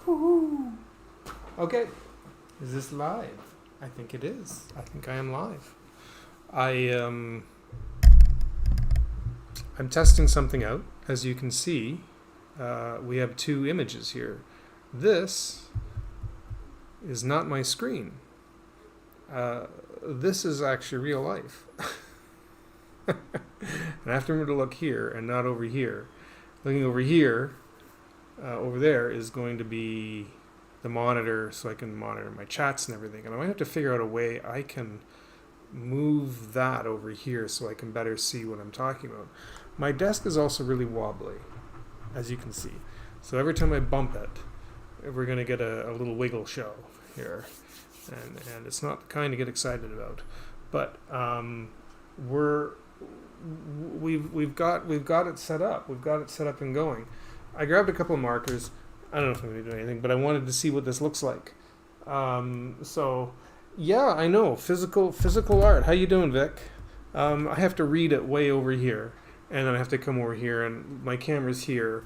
Woohoo! Okay, is this live? I think it is. I think I am live. I'm testing something out. As you can see, we have two images here. This is not my screen. This is actually real life. And I have to remember to look here and not over here. Looking over here, over there is going to be the monitor, so I can monitor my chats and everything. And I might have to figure out a way I can move that over here so I can better see what I'm talking about. My desk is also really wobbly, as you can see. So every time I bump it, we're going to get a little wiggle show here. And it's not the kind to get excited about. But we've got it set up. We've got it set up and going. I grabbed a couple of markers. I don't know if I'm going to do anything, but I wanted to see what this looks like. So, yeah, I know. Physical art. How you doing, Vic? I have to read it way over here. And then I have to come over here, and my camera's here,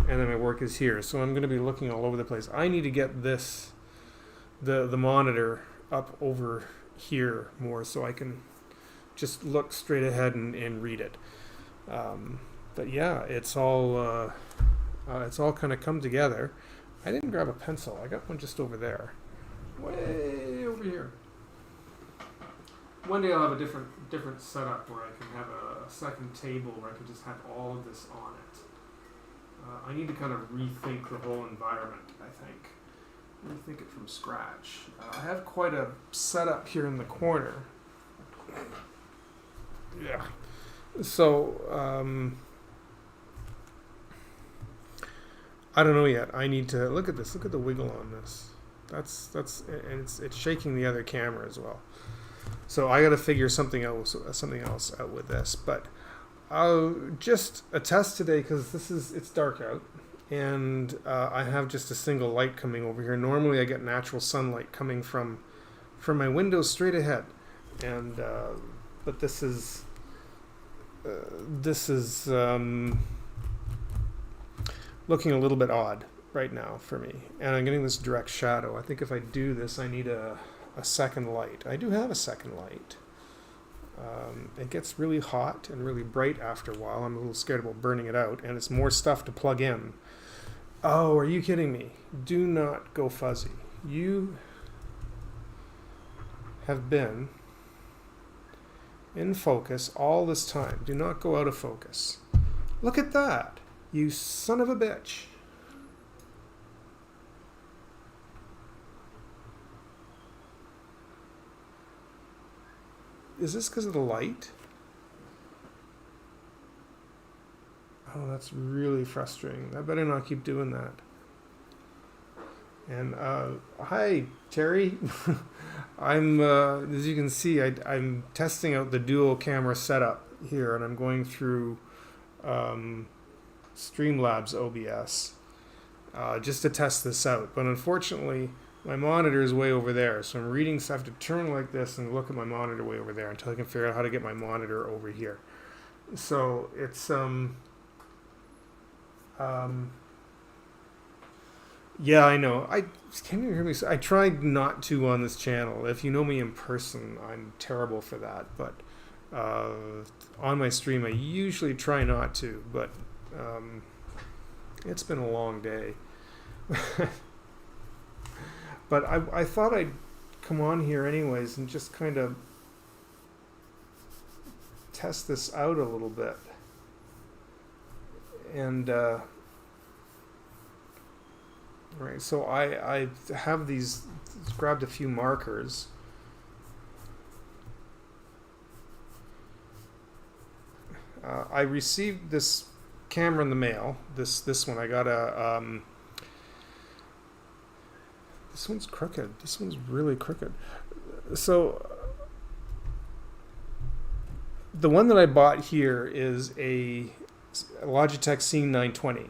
and then my work is here. So I'm going to be looking all over the place. I need to get this, the monitor up over here more so I can just look straight ahead and read it. But yeah, it's all kind of come together. I didn't grab a pencil. I got one just over there, way over here. One day I'll have a different setup where I can have a second table where I can just have all of this on it. I need to kind of rethink the whole environment, I think. Rethink it from scratch. I have quite a setup here in the corner. Yeah. So, I don't know yet. I need to look at this. Look at the wiggle on this. That's and it's shaking the other camera as well. So I got to figure something else out with this. But I'll just a test today because it's dark out, and I have just a single light coming over here. Normally I get natural sunlight coming from my window straight ahead, and but this is looking a little bit odd right now for me, and I'm getting this direct shadow. I think if I do this, I need a second light. I do have a second light. It gets really hot and really bright after a while. I'm a little scared about burning it out, and it's more stuff to plug in. Oh, are you kidding me? Do not go fuzzy. You have been in focus all this time. Do not go out of focus. Look at that. You son of a bitch. Is this because of the light? Oh, that's really frustrating. I better not keep doing that. And hi, Terry. I'm as you can see, I'm testing out the dual camera setup here, and I'm going through Streamlabs OBS just to test this out. But unfortunately, my monitor is way over there, so I'm reading, so I have to turn like this and look at my monitor way over there until I can figure out how to get my monitor over here. So it's yeah, I know. Can you hear me? I tried not to on this channel. If you know me in person, I'm terrible for that. But on my stream, I usually try not to. But it's been a long day. But I thought I'd come on here anyways and just kind of test this out a little bit. And right, so I have these, grabbed a few markers. I received this camera in the mail. This one I got a this one's crooked. This one's really crooked. So the one that I bought here is a Logitech C920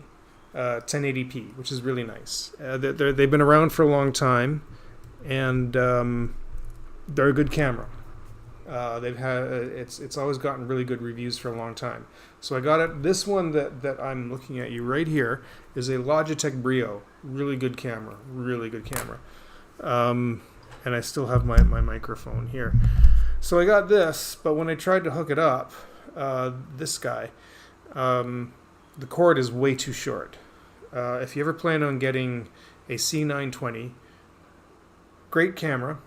1080p, which is really nice. They've been around for a long time, and they're a good camera. They've had it's always gotten really good reviews for a long time. So I got it. This one that I'm looking at you right here is a Logitech Brio. Really good camera. Really good camera. And I still have my microphone here. So I got this, but when I tried to hook it up, this guy, the cord is way too short. If you ever plan on getting a C920, great camera,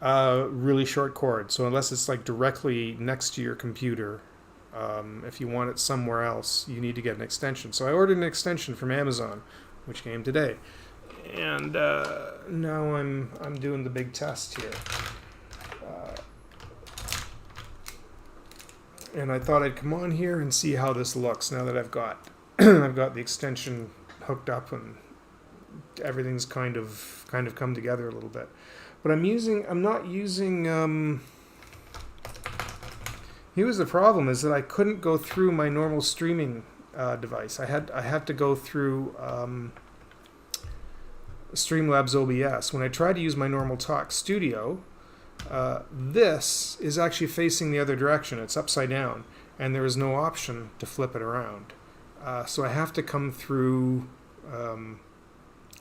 really short cord. So unless it's like directly next to your computer, if you want it somewhere else, you need to get an extension. So I ordered an extension from Amazon, which came today, and now I'm doing the big test here. And I thought I'd come on here and see how this looks now that I've got I've got the extension hooked up and everything's kind of come together a little bit. But I'm not using here's the problem, is that I couldn't go through my normal streaming device. I had to go through Streamlabs OBS. When I tried to use my normal Talk Studio, this is actually facing the other direction. It's upside down, and there is no option to flip it around. So I have to come through.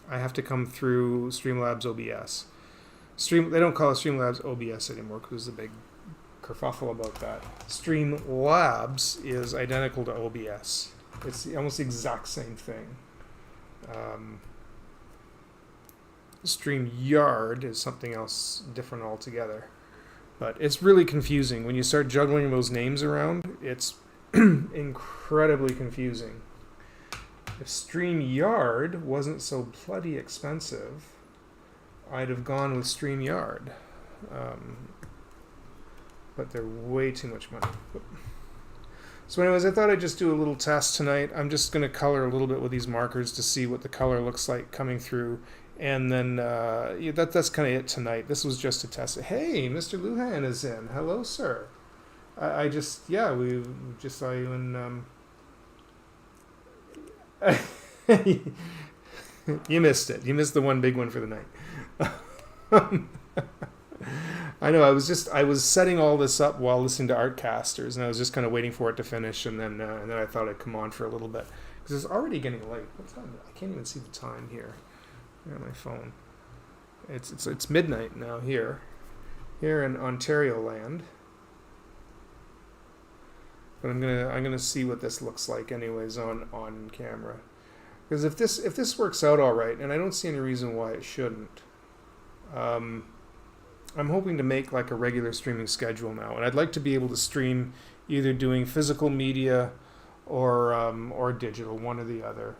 Streamlabs OBS. They don't call it Streamlabs OBS anymore because there's a big kerfuffle about that. Streamlabs is identical to OBS. It's almost the exact same thing. StreamYard is something else different altogether. But it's really confusing. When you start juggling those names around, it's incredibly confusing. If StreamYard wasn't so bloody expensive, I'd have gone with StreamYard. But they're way too much money. So anyways, I thought I'd just do a little test tonight. I'm just going to color a little bit with these markers to see what the color looks like coming through. And then that's kind of it tonight. This was just a test. Hey, Mr. Luhan is in. Hello, sir. We just saw you in... You missed it. You missed the one big one for the night. I know. I was setting all this up while listening to Artcasters, and I was just kind of waiting for it to finish, and then I thought I'd come on for a little bit because it's already getting late. What time? I can't even see the time here on my phone. It's midnight now here in Ontario land. But I'm gonna see what this looks like anyways on camera. Because if this works out all right, and I don't see any reason why it shouldn't, I'm hoping to make like a regular streaming schedule now, and I'd like to be able to stream either doing physical media or digital, one or the other.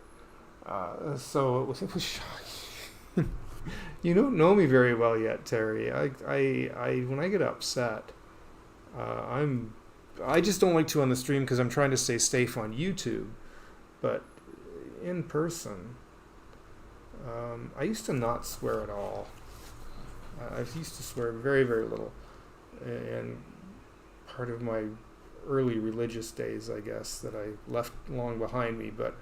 So it was shocking. You don't know me very well yet, Terry. I when I get upset, I just don't like to on the stream because I'm trying to stay safe on YouTube, but in person, I used to not swear at all. I used to swear very, very little, and part of my early religious days, I guess, that I left long behind me. But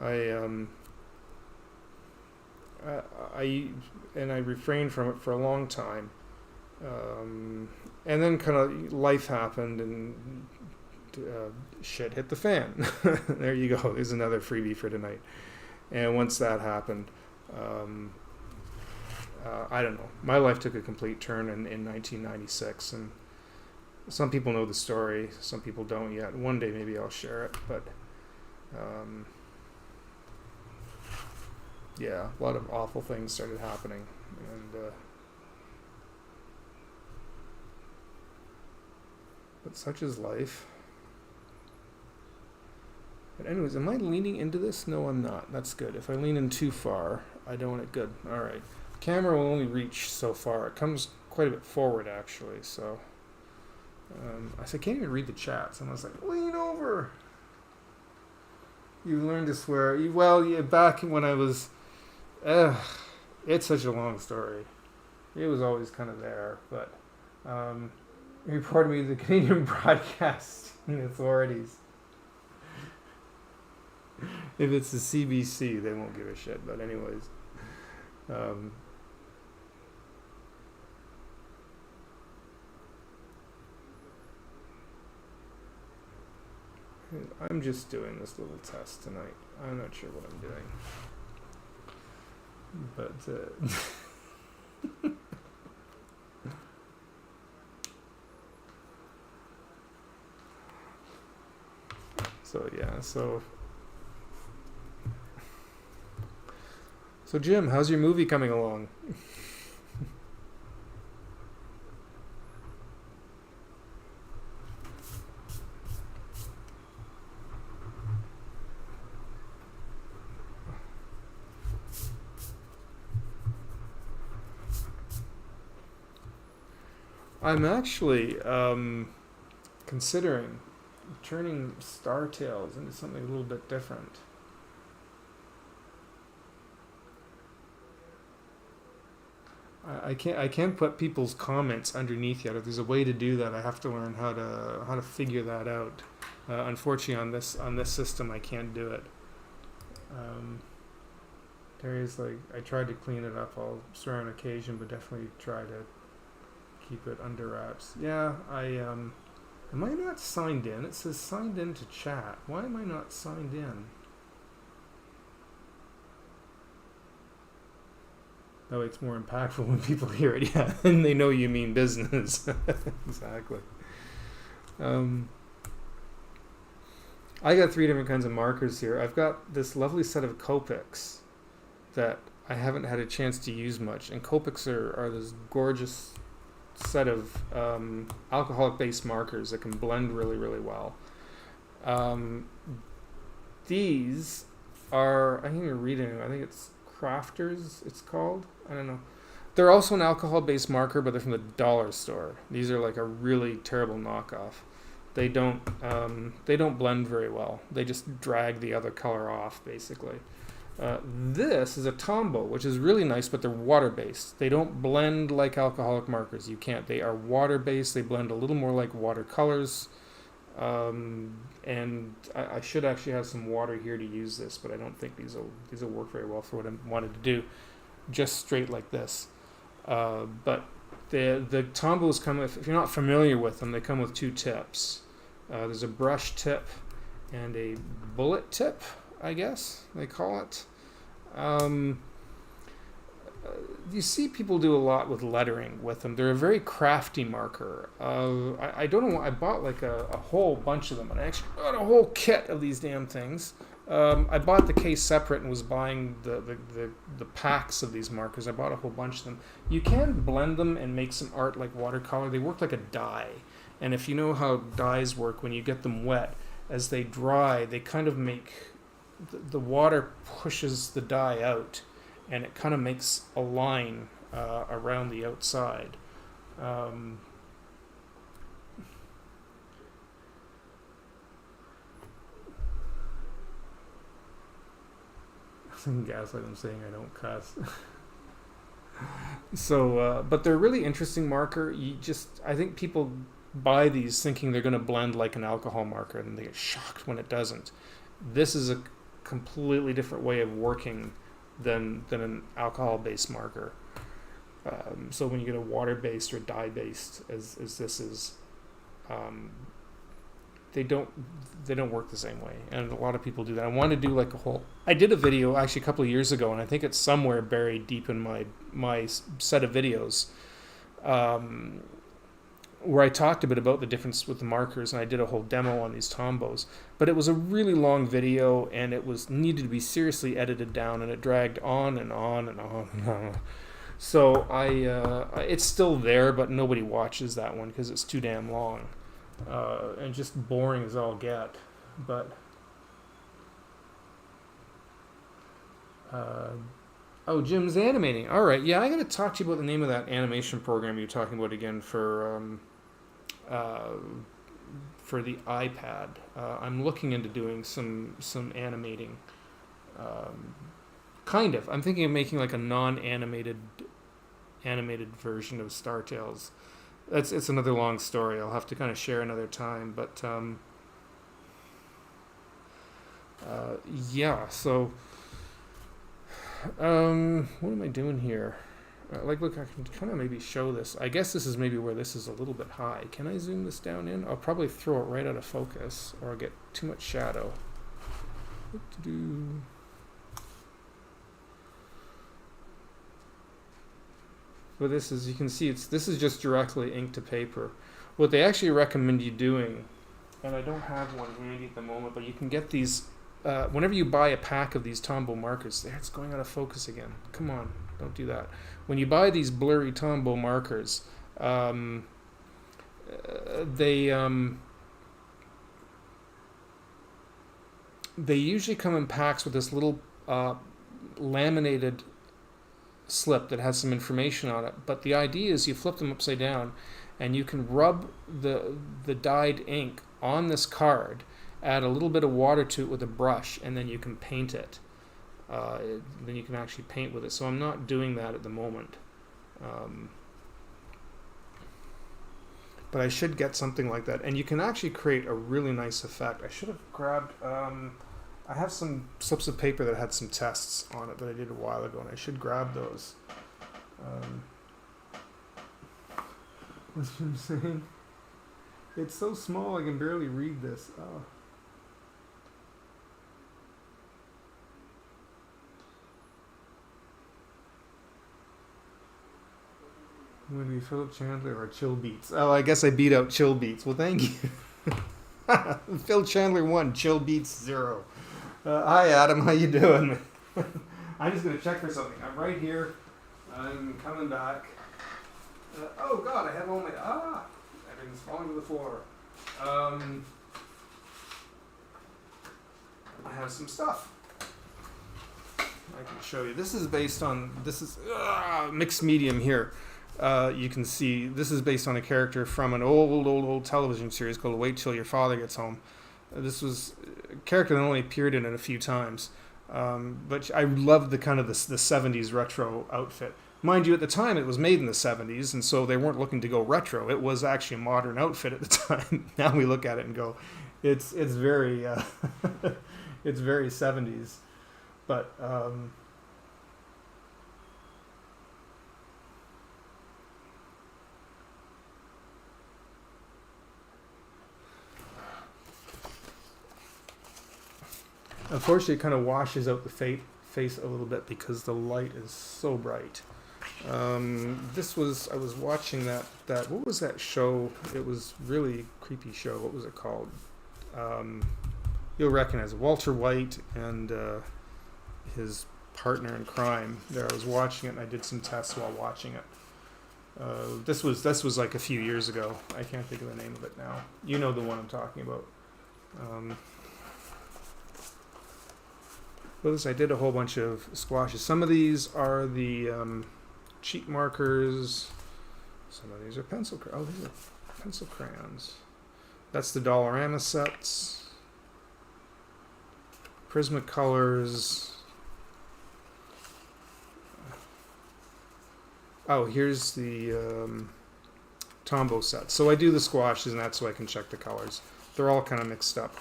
I refrained from it for a long time, and then kind of life happened and shit hit the fan. There you go. There's another freebie for tonight. And once that happened, I don't know. My life took a complete turn in 1996, and some people know the story, some people don't yet. One day maybe I'll share it, but yeah, a lot of awful things started happening, and but such is life. But anyways, am I leaning into this? No, I'm not. That's good. If I lean in too far, I don't want it. Good. All right. Camera will only reach so far. It comes quite a bit forward, actually. So I can't even read the chat. Someone's like, lean over. You learned to swear. Back when I was... it's such a long story. It was always kind of there. But reported me to the Canadian Broadcasting Authorities. If it's the CBC, they won't give a shit. But anyways... I'm just doing this little test tonight. I'm not sure what I'm doing. But so yeah, so Jim, how's your movie coming along? I'm actually considering turning Star Tales into something a little bit different. I can't put people's comments underneath yet. If there's a way to do that, I have to learn how to figure that out. Unfortunately, on this system, I can't do it. Terry's like, I tried to clean it up. I'll swear on occasion, but definitely try to keep it under wraps. Yeah, am I not signed in? It says signed in to chat. Why am I not signed in? That way it's more impactful when people hear it, yeah, and they know you mean business. Exactly. I got 3 different kinds of markers here. I've got this lovely set of Copics that I haven't had a chance to use much, and Copics are this gorgeous set of alcoholic-based markers that can blend really, really well. These are, I can't even read it. I think it's Crafters, it's called. I don't know. They're also an alcohol-based marker, but they're from the dollar store. These are like a really terrible knockoff. They don't blend very well. They just drag the other color off, basically. This is a Tombow, which is really nice, but they're water-based. They don't blend like alcoholic markers. You can't. They are water-based. They blend a little more like watercolors. And I should actually have some water here to use this, but I don't think these will work very well for what I wanted to do. Just straight like this. But the Tombows come with, if you're not familiar with them, they come with 2 tips. There's a brush tip and a bullet tip, I guess they call it. You see people do a lot with lettering with them. They're a very crafty marker. I don't know. I bought like a whole bunch of them, and I actually got a whole kit of these damn things. I bought the case separate and was buying the packs of these markers. I bought a whole bunch of them. You can blend them and make some art like watercolor. They work like a dye. And if you know how dyes work, when you get them wet, as they dry, they kind of make, the water pushes the dye out, and it kind of makes a line around the outside. I gaslight them saying I don't cuss. So, but they're a really interesting marker. I think people buy these thinking they're going to blend like an alcohol marker, and they get shocked when it doesn't. This is a completely different way of working than an alcohol-based marker. So when you get a water-based or dye-based, as this is, they don't work the same way, and a lot of people do that. I want to do like I did a video actually a couple of years ago, and I think it's somewhere buried deep in my set of videos, where I talked a bit about the difference with the markers, and I did a whole demo on these Tombows. But it was a really long video, and it needed to be seriously edited down, and it dragged on and on and on and on. So it's still there, but nobody watches that one because it's too damn long, and just boring as all get. But Jim's animating. All right, yeah, I got to talk to you about the name of that animation program you're talking about again for the iPad. I'm looking into doing some animating. Kind of. I'm thinking of making like a non-animated version of Star Tales. It's another long story. I'll have to kind of share another time. But yeah. So what am I doing here? Like, look, I can kind of maybe show this. I guess this is maybe where this is a little bit high. Can I zoom this down in? I'll probably throw it right out of focus, or I'll get too much shadow. But this is, you can see, this is just directly ink to paper. What they actually recommend you doing, and I don't have one handy at the moment, but you can get these, whenever you buy a pack of these Tombow markers, there, it's going out of focus again. Come on, don't do that. When you buy these blurry Tombow markers, they usually come in packs with this little laminated slip that has some information on it. But the idea is you flip them upside down, and you can rub the dyed ink on this card, add a little bit of water to it with a brush, and then you can paint it. Then you can actually paint with it. So I'm not doing that at the moment. But I should get something like that. And you can actually create a really nice effect. I should have grabbed... I have some slips of paper that had some tests on it that I did a while ago, and I should grab those. What's what I'm saying? It's so small I can barely read this. Oh. I'm going to be Philip Chandler or Chill Beats. Oh, I guess I beat out Chill Beats. Well, thank you. Phil Chandler 1, Chill Beats 0. Hi, Adam. How you doing? I'm just going to check for something. I'm right here. I'm coming back. Oh, God, I have all my... everything's falling to the floor. I have some stuff I can show you. This is based on... This is mixed medium here. You can see this is based on a character from an old television series called Wait Till Your Father Gets Home. This was a character that only appeared in it a few times, but I loved the kind of the 70s retro outfit. Mind you, at the time it was made in the 70s, and so they weren't looking to go retro. It was actually a modern outfit at the time. Now we look at it and go, it's very it's very 70s, but. Unfortunately, it kind of washes out the face a little bit because the light is so bright. I was watching that, what was that show? It was really creepy show. What was it called? You'll recognize it. Walter White and his partner in crime. There, I was watching it, and I did some tests while watching it. This was like a few years ago. I can't think of the name of it now. You know the one I'm talking about. I did a whole bunch of squashes. Some of these are the cheat markers. Some of these are pencil. Oh, these are pencil crayons. That's the Dollarama sets. Prismacolors. Oh, here's the Tombow set. So I do the squashes, and that's so I can check the colors. They're all kind of mixed up.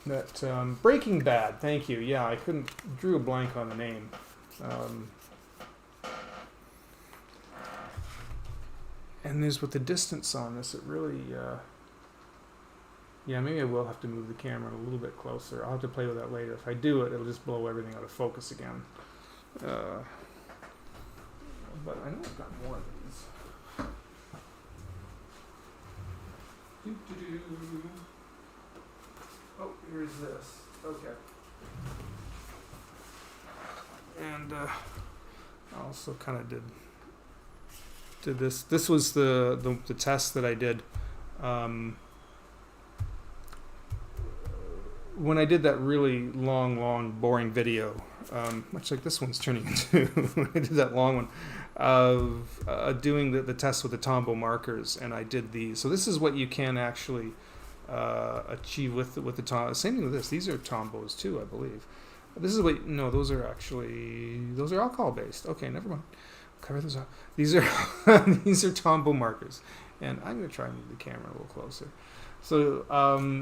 That Breaking Bad, thank you. Yeah, I drew a blank on the name. And there's with the distance on this, it really, yeah, maybe I will have to move the camera a little bit closer. I'll have to play with that later. If I do it, it'll just blow everything out of focus again. But I know I've got more of these. Oh, here's this. Okay. And I also kind of did this. This was the test that I did. When I did that really long, boring video, much like this one's turning into, when I did that long one, of doing the test with the Tombow markers, and I did these. So this is what you can actually achieve with the Tombow. Same thing with this. These are Tombows too, I believe. This is what, no, those are alcohol based. Okay, never mind. Cover those up. These are these are Tombow markers, and I'm going to try and move the camera a little closer. So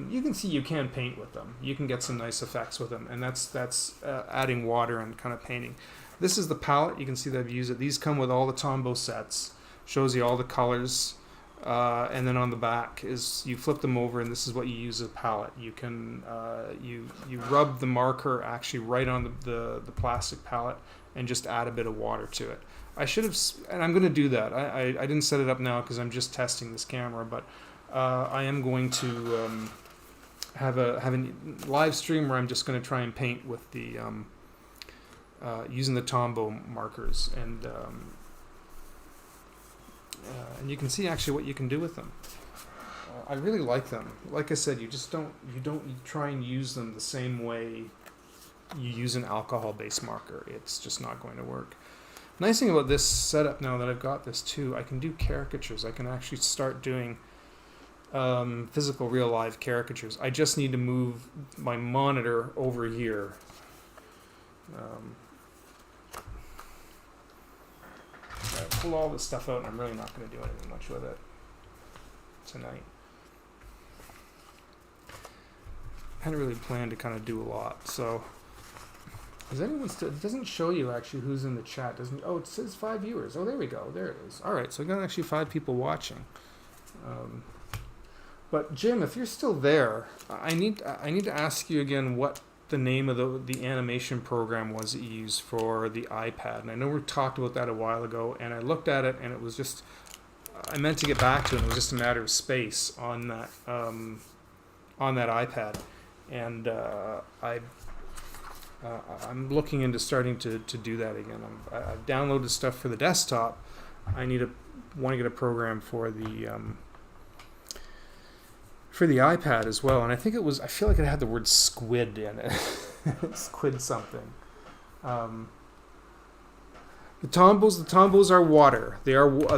you can see you can paint with them. You can get some nice effects with them, and that's adding water and kind of painting. This is the palette. You can see that I've used it. These come with all the Tombow sets. Shows you all the colors. And then on the back is you flip them over, and this is what you use as a palette. You can you rub the marker actually right on the plastic palette and just add a bit of water to it. I should have, and I'm going to do that. I didn't set it up now because I'm just testing this camera, but I am going to have a live stream where I'm just going to try and paint with the using the Tombow markers, and you can see actually what you can do with them. I really like them. Like I said, you don't try and use them the same way you use an alcohol-based marker. It's just not going to work. Nice thing about this setup now that I've got this too, I can do caricatures. I can actually start doing physical, real live caricatures. I just need to move my monitor over here. I pull all this stuff out, and I'm really not going to do anything much with it tonight. I hadn't really planned to kind of do a lot, so is anyone still? It doesn't show you actually who's in the chat, doesn't? Oh, it says 5 viewers. Oh, there we go. There it is. All right, so we got actually 5 people watching. But Jim, if you're still there, I need to ask you again what the name of the animation program was that you used for the iPad. And I know we talked about that a while ago, and I looked at it, and it was just, I meant to get back to it, and it was just a matter of space on that iPad. And I'm looking into starting to do that again. I've downloaded stuff for the desktop. I want to get a program for the iPad as well, and I feel like it had the word squid in it. Squid something. The Tombows are water. They are water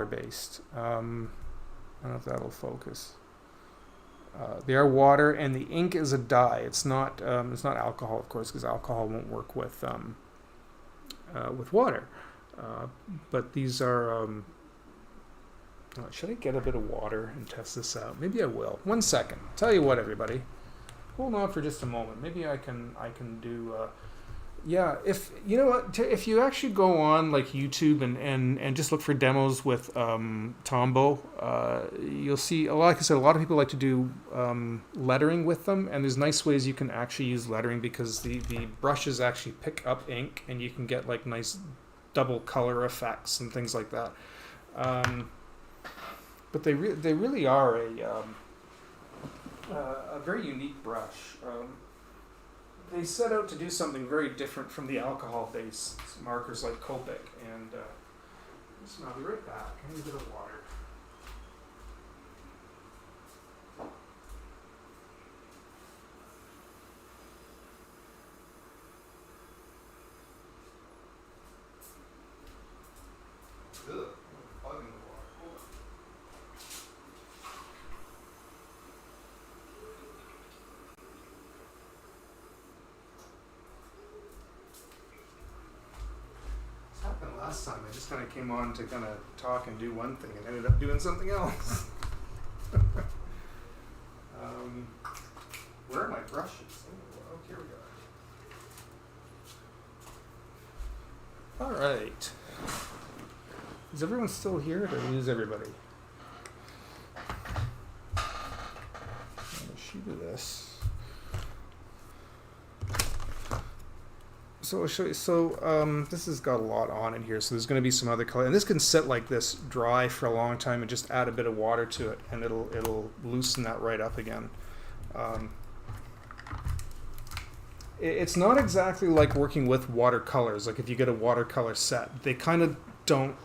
based. I don't know if that'll focus. They are water, and the ink is a dye. It's not alcohol, of course, because alcohol won't work with water. But these are, should I get a bit of water and test this out? Maybe I will. 1 second. Tell you what, everybody. Hold on for just a moment. Maybe I can do, yeah, if, you know what, if you actually go on like YouTube and just look for demos with Tombow, you'll see, like I said, a lot of people like to do lettering with them, and there's nice ways you can actually use lettering because the brushes actually pick up ink, and you can get like nice double color effects and things like that. But they really are a very unique brush. They set out to do something very different from the alcohol-based markers like Copic, and I'll be right back. I need a bit of water. Last time I just kind of came on to kind of talk and do one thing and ended up doing something else. Where are my brushes? Oh, here we go. All right. Is everyone still here, or did I lose everybody? I'm going to shoot this. So I'll show you. So this has got a lot on it here. So there's going to be some other color, and this can sit like this, dry for a long time, and just add a bit of water to it, and it'll loosen that right up again. It's not exactly like working with watercolors. Like if you get a watercolor set, they kind of don't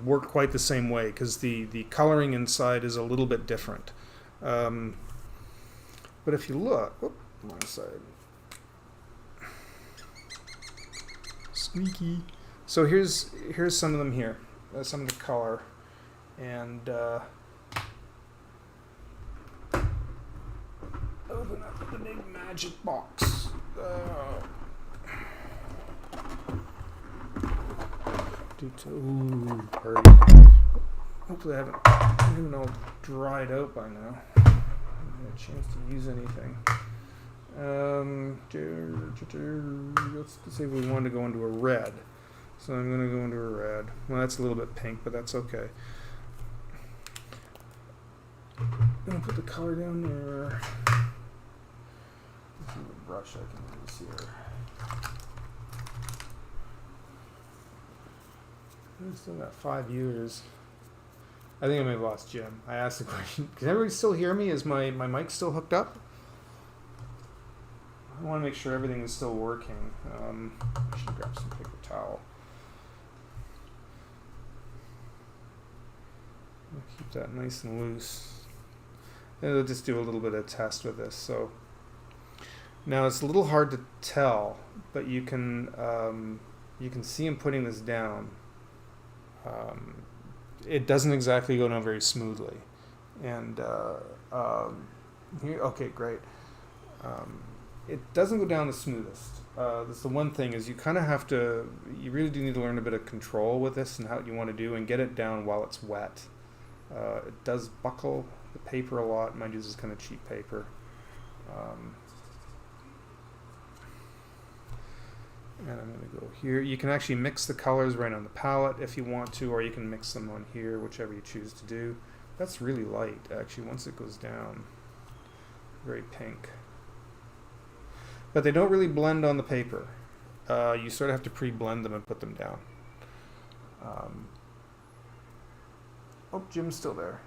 work quite the same way because the coloring inside is a little bit different. But if you look, wrong side. Squeaky. So here's some of them here. Some of the color, and open up the big magic box. Ooh, party. Hopefully I haven't even all dried out by now. I haven't had a chance to use anything. Let's say we want to go into a red. So I'm going to go into a red. Well, that's a little bit pink, but that's okay. I'm going to put the color down there. This is a brush I can use here. I've still got 5 years. I think I may have lost Jim. I asked the question. Can everybody still hear me? Is my mic still hooked up? I want to make sure everything is still working. I should grab some paper towel. I'll keep that nice and loose. And I'll just do a little bit of test with this. So now it's a little hard to tell, but you can see him putting this down. It doesn't exactly go down very smoothly, and here, okay, great. It doesn't go down the smoothest. That's the one thing is you kind of have to. You really do need to learn a bit of control with this and how you want to do and get it down while it's wet. It does buckle the paper a lot. Mind you, this is kind of cheap paper. And I'm going to go here. You can actually mix the colors right on the palette if you want to, or you can mix them on here, whichever you choose to do. That's really light, actually, once it goes down. Very pink. But they don't really blend on the paper. You sort of have to pre-blend them and put them down. Oh, Jim's still there.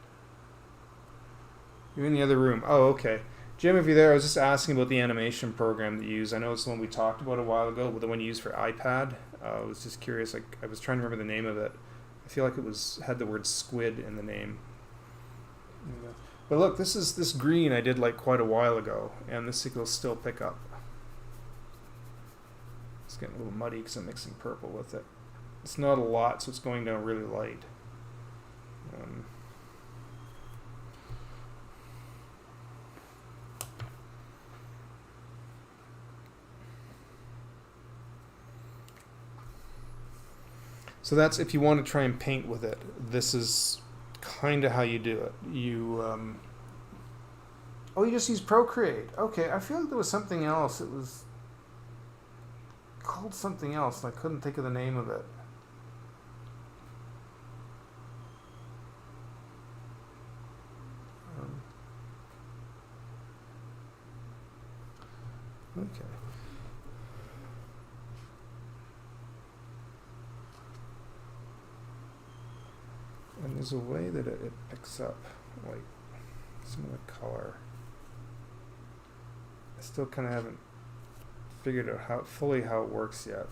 You're in the other room. Oh, okay. Jim, if you're there, I was just asking about the animation program that you use. I know it's the one we talked about a while ago, but the one you use for iPad. I was just curious. I was trying to remember the name of it. I feel like it had the word squid in the name. Yeah. But look, this green I did like quite a while ago, and this will still pick up. It's getting a little muddy because I'm mixing purple with it. It's not a lot, so it's going down really light. So that's if you want to try and paint with it. This is kind of how you do it. You you just use Procreate. Okay, I feel like there was something else. It was called something else, and I couldn't think of the name of it. Okay. And there's a way that it picks up like some of the color. I still kind of haven't figured out how it works yet.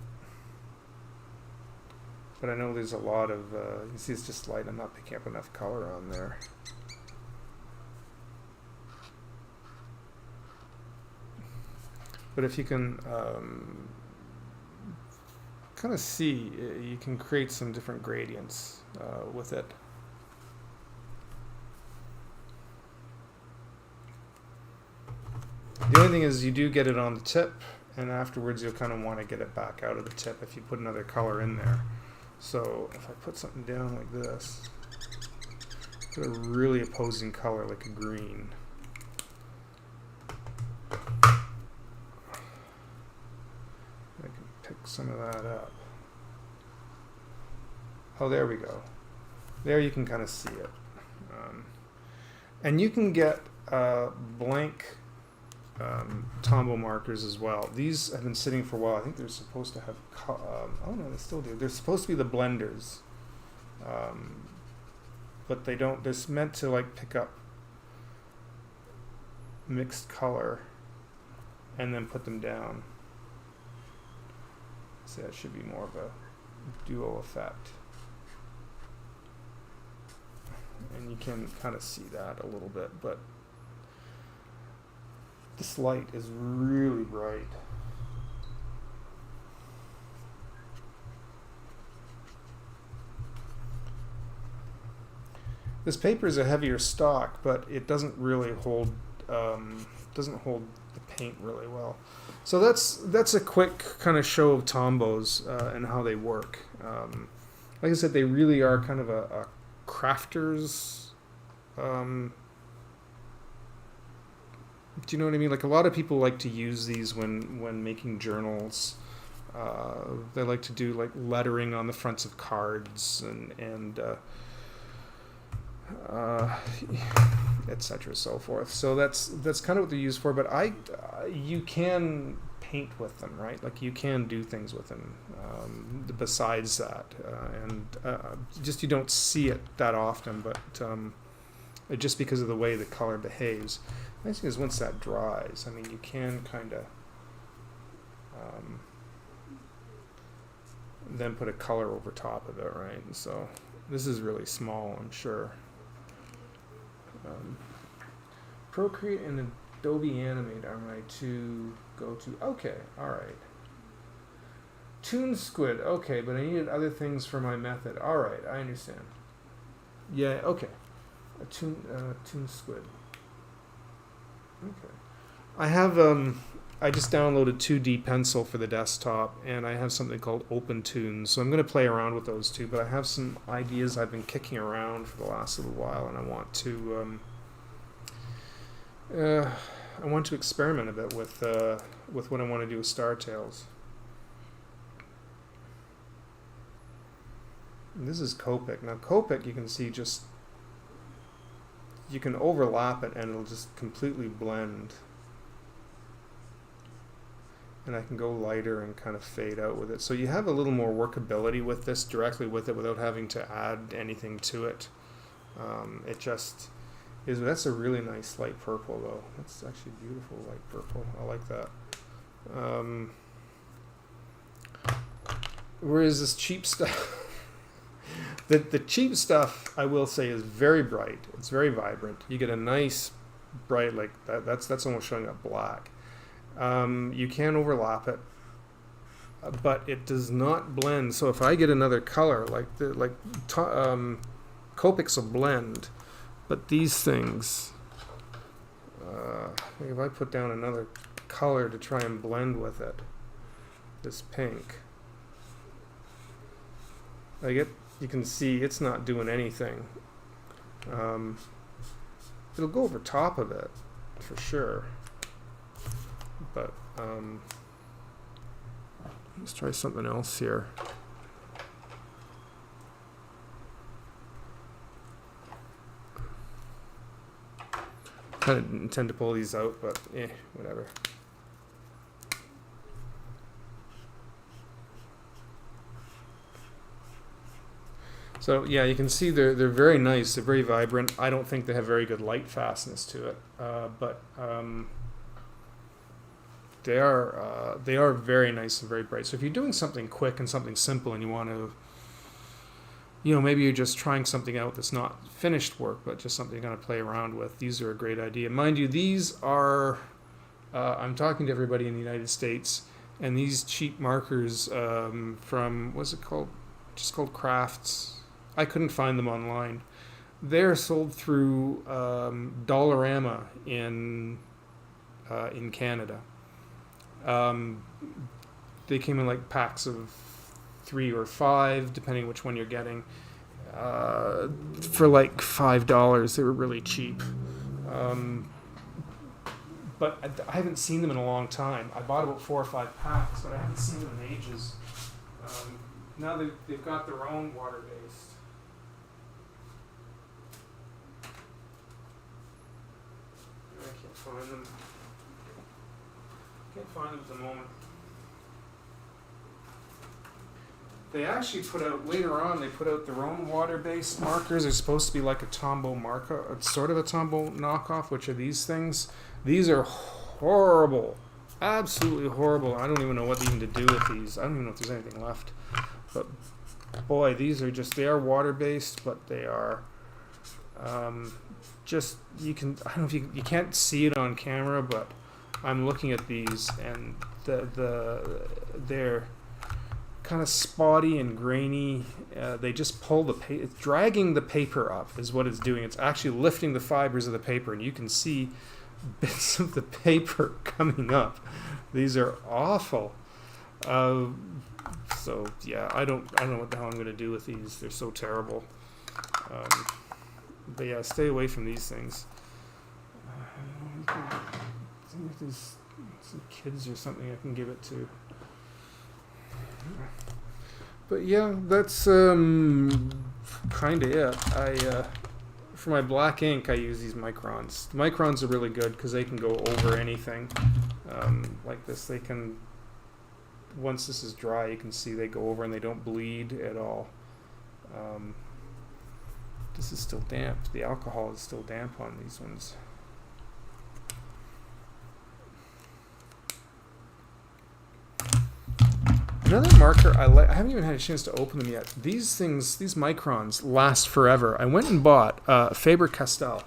But I know there's a lot of, you see it's just light, I'm not picking up enough color on there. But if you can kind of see, you can create some different gradients with it. The only thing is you do get it on the tip, and afterwards you'll kind of want to get it back out of the tip if you put another color in there. So if I put something down like this, put a really opposing color like a green. I can pick some of that up. Oh, there we go. There you can kind of see it. And you can get blank Tombow markers as well. These have been sitting for a while. I think they're supposed to have, oh no, they still do. They're supposed to be the blenders. But they don't, they're meant to like pick up mixed color and then put them down. So that should be more of a duo effect. And you can kind of see that a little bit, but this light is really bright. This paper is a heavier stock, but it doesn't really hold the paint really well. So that's a quick kind of show of Tombows and how they work. Like I said, they really are kind of a crafter's Do you know what I mean? Like a lot of people like to use these when making journals. They like to do like lettering on the fronts of cards and etc. so forth. So that's kind of what they're used for. But you can paint with them, right? Like you can do things with them besides that, and just you don't see it that often, but just because of the way the color behaves. The nice thing is once that dries, I mean, you can kind of then put a color over top of it, right? And so this is really small, I'm sure. Procreate and Adobe Animate are my two go-to. Okay, all right. Toon Squid. Okay, but I needed other things for my method. All right, I understand. Yeah. Okay. Toon Squid. Okay. I have I just downloaded 2D Pencil for the desktop, and I have something called OpenToon. So I'm going to play around with those two. But I have some ideas I've been kicking around for the last little while, and I want to experiment a bit with what I want to do with Star Tales. And this is Copic. Now Copic, you can see you can overlap it, and it'll just completely blend. And I can go lighter and kind of fade out with it. So you have a little more workability with this, directly with it, without having to add anything to it. It just is. That's a really nice light purple, though. That's actually beautiful light purple. I like that. Whereas this cheap stuff, the cheap stuff, I will say, is very bright. It's very vibrant. You get a nice bright, like that. That's almost showing up black. You can overlap it, but it does not blend. So if I get another color, Copics will blend, but these things, if I put down another color to try and blend with it, this pink, you can see it's not doing anything. It'll go over top of it for sure. But let's try something else here. Kind of intend to pull these out, but whatever. So yeah, you can see they're very nice. They're very vibrant. I don't think they have very good light fastness to it, but they are very nice and very bright. So if you're doing something quick and something simple, and you want to, maybe you're just trying something out that's not finished work, but just something you're going to play around with, these are a great idea. Mind you, these are, I'm talking to everybody in the United States, and these cheap markers from, what's it called? Just called Crafts. I couldn't find them online. They're sold through Dollarama in Canada. They came in like packs of 3 or 5, depending which one you're getting, for like $5. They were really cheap. But I haven't seen them in a long time. I bought about 4 or 5 packs, but I haven't seen them in ages. Now they've got their own water-based. I can't find them. Can't find them at the moment. They actually put out, later on, they put out their own water-based markers. They're supposed to be like a Tombow marker, sort of a Tombow knockoff, which are these things. These are horrible. Absolutely horrible. I don't even know what even to do with these. I don't even know if there's anything left. But boy, these are just, they are water-based, but they are just, I don't know if you can't see it on camera, but I'm looking at these, and they're kind of spotty and grainy. They just pull the paper. It's dragging the paper up is what it's doing. It's actually lifting the fibers of the paper, and you can see bits of the paper coming up. These are awful. So yeah, I don't know what the hell I'm going to do with these. They're so terrible. But yeah, stay away from these things. see if there's some kids or something I can give it to. But yeah, that's kind of it. For my black ink, I use these microns. The microns are really good because they can go over anything. Like this, they can. Once this is dry, you can see they go over and they don't bleed at all. This is still damp. The alcohol is still damp on these ones. Another marker I like, I haven't even had a chance to open them yet. These things, these microns last forever. I went and bought Faber-Castell,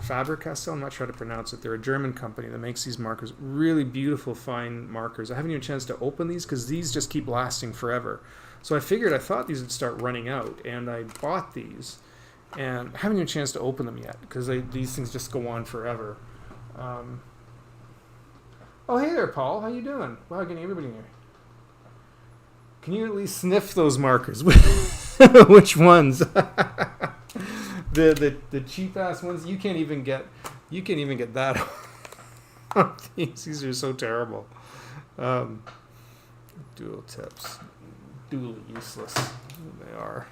I'm not sure how to pronounce it. They're a German company that makes these markers. Really beautiful, fine markers. I haven't even had a chance to open these because these just keep lasting forever. So I thought these would start running out, and I bought these. And I haven't even had a chance to open them yet because these things just go on forever. Oh, hey there, Paul. How you doing? Wow, getting everybody in here. Can you at least sniff those markers? Which ones? the cheap ass ones. You can't even get that. These are so terrible. Dual tips, dual useless. They are.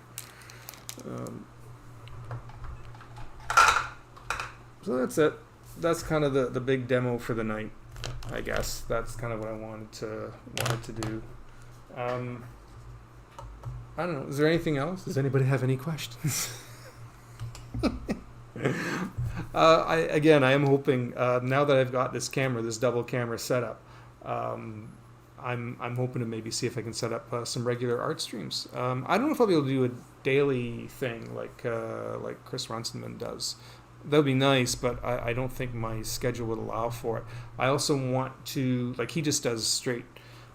So that's it. That's kind of the big demo for the night. I guess that's kind of what I wanted to do. I don't know. Is there anything else? Does anybody have any questions? I am hoping now that I've got this double camera setup, I'm hoping to maybe see if I can set up some regular art streams. I don't know if I'll be able to do a daily thing like Chris Runciman does. That would be nice, but I don't think my schedule would allow for it. I also want to, like, he just does straight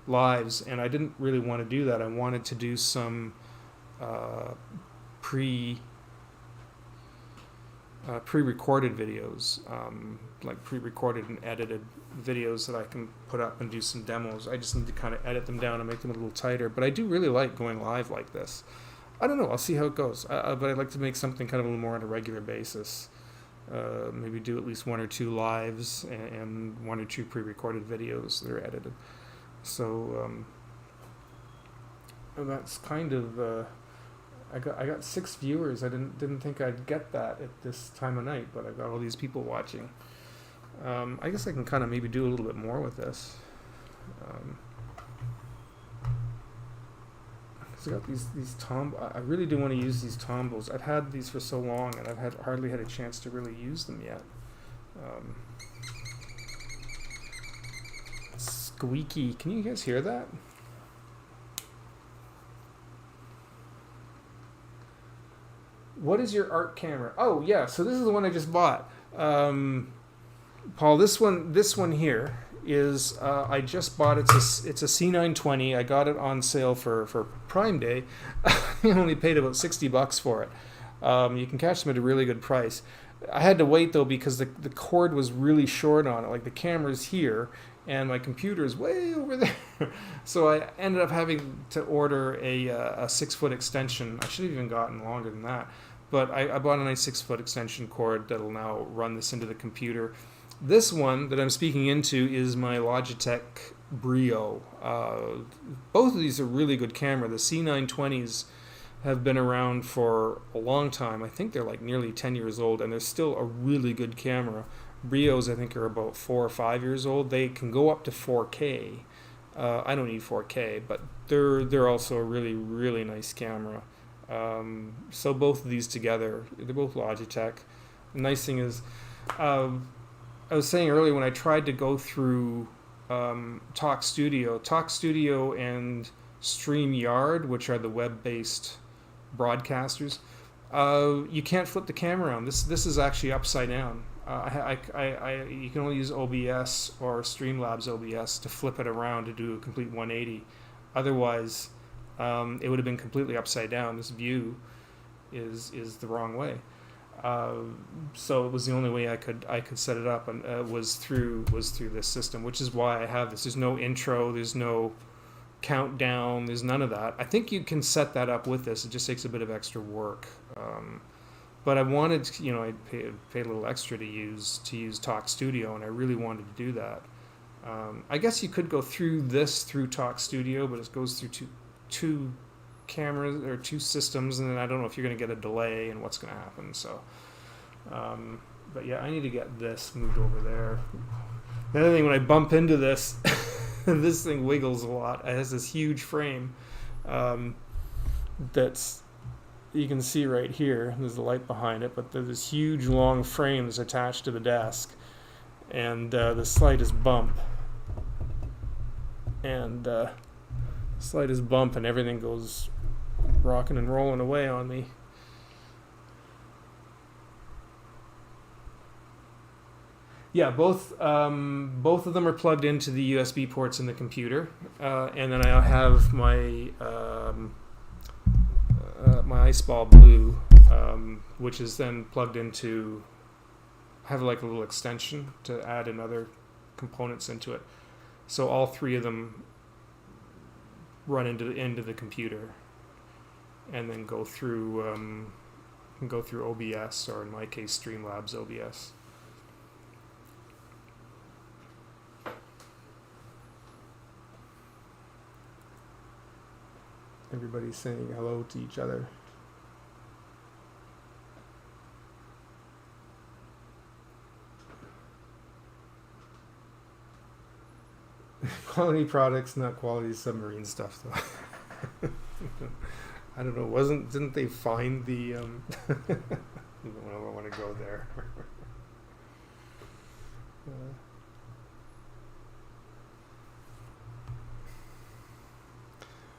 lives, and I didn't really want to do that. I wanted to do some pre-recorded videos, like pre-recorded and edited videos that I can put up and do some demos. I just need to kind of edit them down and make them a little tighter, but I do really like going live like this. I don't know, I'll see how it goes, but I'd like to make something kind of a little more on a regular basis. Maybe do at least 1 or 2 lives and 1 or 2 pre-recorded videos that are edited. So that's kind of I got 6 viewers. I didn't think I'd get that at this time of night, but I got all these people watching. I guess I can kind of maybe do a little bit more with this. I got these I really do want to use these Tombows. I've had these for so long, and I've hardly had a chance to really use them yet. Squeaky. Can you guys hear that? What is your art camera? Oh yeah, so this is the one I just bought. Paul, this one here is I just bought it. It's a C920. I got it on sale for Prime Day. I only paid about $60 for it. You can catch them at a really good price. I had to wait though because the cord was really short on it. Like the camera's here and my computer is way over there. So I ended up having to order a 6-foot extension. I should have even gotten longer than that. But I bought a nice 6-foot extension cord that'll now run this into the computer. This one that I'm speaking into is my Logitech Brio. Both of these are really good camera. The C920s have been around for a long time. I think they're like nearly 10 years old, and they're still a really good camera. Brios, I think, are about 4 or 5 years old. They can go up to 4K. I don't need 4K, but they're also a really, really nice camera. So both of these together, they're both Logitech. The nice thing is, I was saying earlier when I tried to go through Talk Studio and StreamYard, which are the web-based broadcasters, you can't flip the camera around. This is actually upside down. You can only use OBS or Streamlabs OBS to flip it around to do a complete 180. Otherwise, it would have been completely upside down. This view is the wrong way. So it was the only way I could set it up, and was through this system, which is why I have this. There's no intro, there's no countdown, there's none of that. I think you can set that up with this. It just takes a bit of extra work, but I wanted, I paid a little extra to use Talk Studio, and I really wanted to do that. I guess you could go through Talk Studio, but it goes through two cameras or two systems, and then I don't know if you're going to get a delay and what's going to happen. So, but yeah, I need to get this moved over there. The other thing, when I bump into this, this thing wiggles a lot. It has this huge frame that's, you can see right here. There's a light behind it, but there's this huge long frame that's attached to the desk, and the slightest bump, and everything goes rocking and rolling away on me. Yeah, both of them are plugged into the USB ports in the computer, and then I have my my Iceball Blue, which is then plugged into. I have like a little extension to add in other components into it, so all three of them run into the computer, and then go through OBS, or in my case, Streamlabs OBS. Everybody's saying hello to each other. Quality products, not quality submarine stuff, though. I don't know. Didn't they find the? I don't want to go there.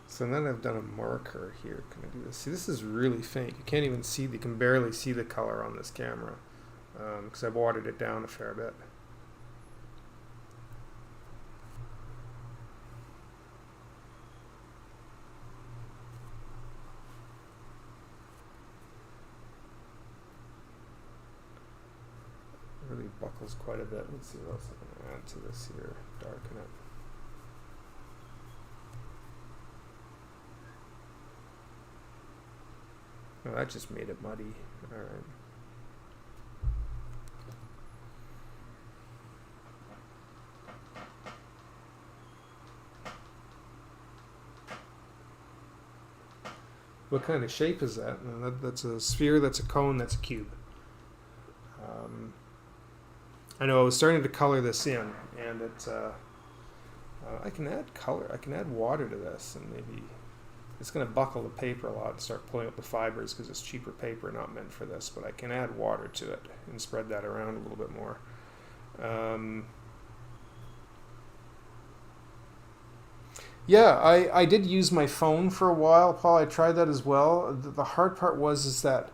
So then I've done a marker here. Can I do this? See, this is really faint. You can't even see. You can barely see the color on this camera because I've watered it down a fair bit. It really buckles quite a bit. Let's see what else I can add to this here. Darken it. Oh, that just made it muddy. All right. What kind of shape is that? That's a sphere, that's a cone, that's a cube. I know I was starting to color this in, and it's I can add color. I can add water to this, and maybe it's going to buckle the paper a lot and start pulling up the fibers because it's cheaper paper, not meant for this. But I can add water to it and spread that around a little bit more. Yeah, I did use my phone for a while, Paul. I tried that as well. The hard part is that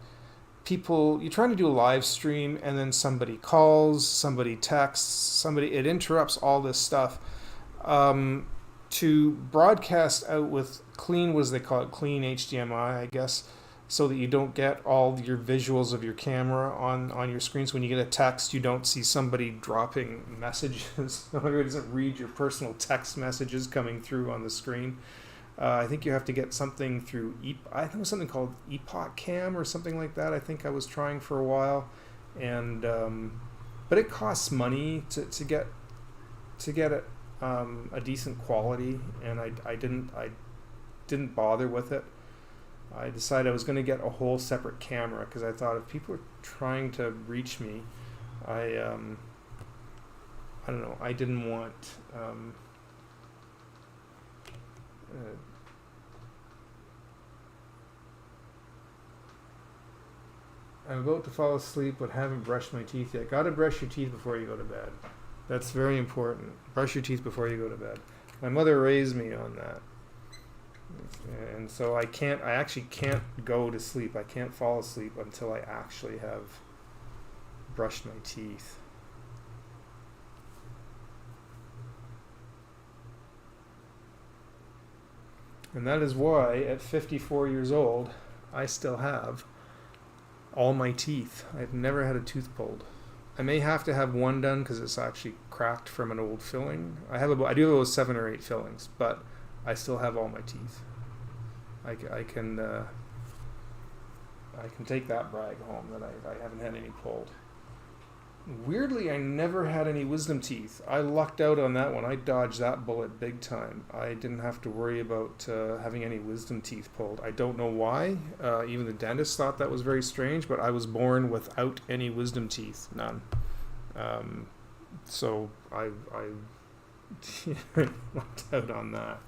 you're trying to do a live stream, and then somebody calls, somebody texts, it interrupts all this stuff. To broadcast out with clean, what do they call it, clean HDMI, I guess, so that you don't get all your visuals of your camera on your screen. So when you get a text, you don't see somebody dropping messages. It doesn't read your personal text messages coming through on the screen. I think you have to get something through, I think it was something called Epoch Cam or something like that. I think I was trying for a while, and but it costs money to get it a decent quality, and I didn't bother with it. I decided I was going to get a whole separate camera because I thought if people are trying to reach me, I don't know, I didn't want I'm about to fall asleep but haven't brushed my teeth yet. Gotta brush your teeth before you go to bed. That's very important. Brush your teeth before you go to bed. My mother raised me on that. And so I actually can't go to sleep. I can't fall asleep until I actually have brushed my teeth. And that is why at 54 years old, I still have all my teeth. I've never had a tooth pulled. I may have to have one done because it's actually cracked from an old filling. I do have about 7 or 8 fillings, but I still have all my teeth. I can I can take that brag home that I haven't had any pulled. Weirdly, I never had any wisdom teeth. I lucked out on that one. I dodged that bullet big time. I didn't have to worry about having any wisdom teeth pulled. I don't know why. Even the dentist thought that was very strange, but I was born without any wisdom teeth. None. So I lucked out on that.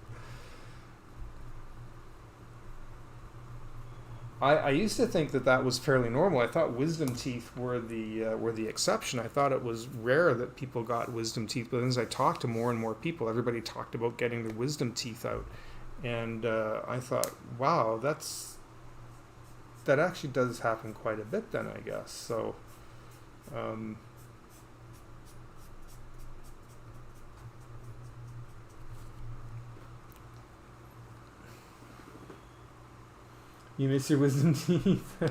I used to think that was fairly normal. I thought wisdom teeth were the exception. I thought it was rare that people got wisdom teeth. But as I talked to more and more people, everybody talked about getting their wisdom teeth out, and I thought, wow, that actually does happen quite a bit then, I guess. So. You miss your wisdom teeth?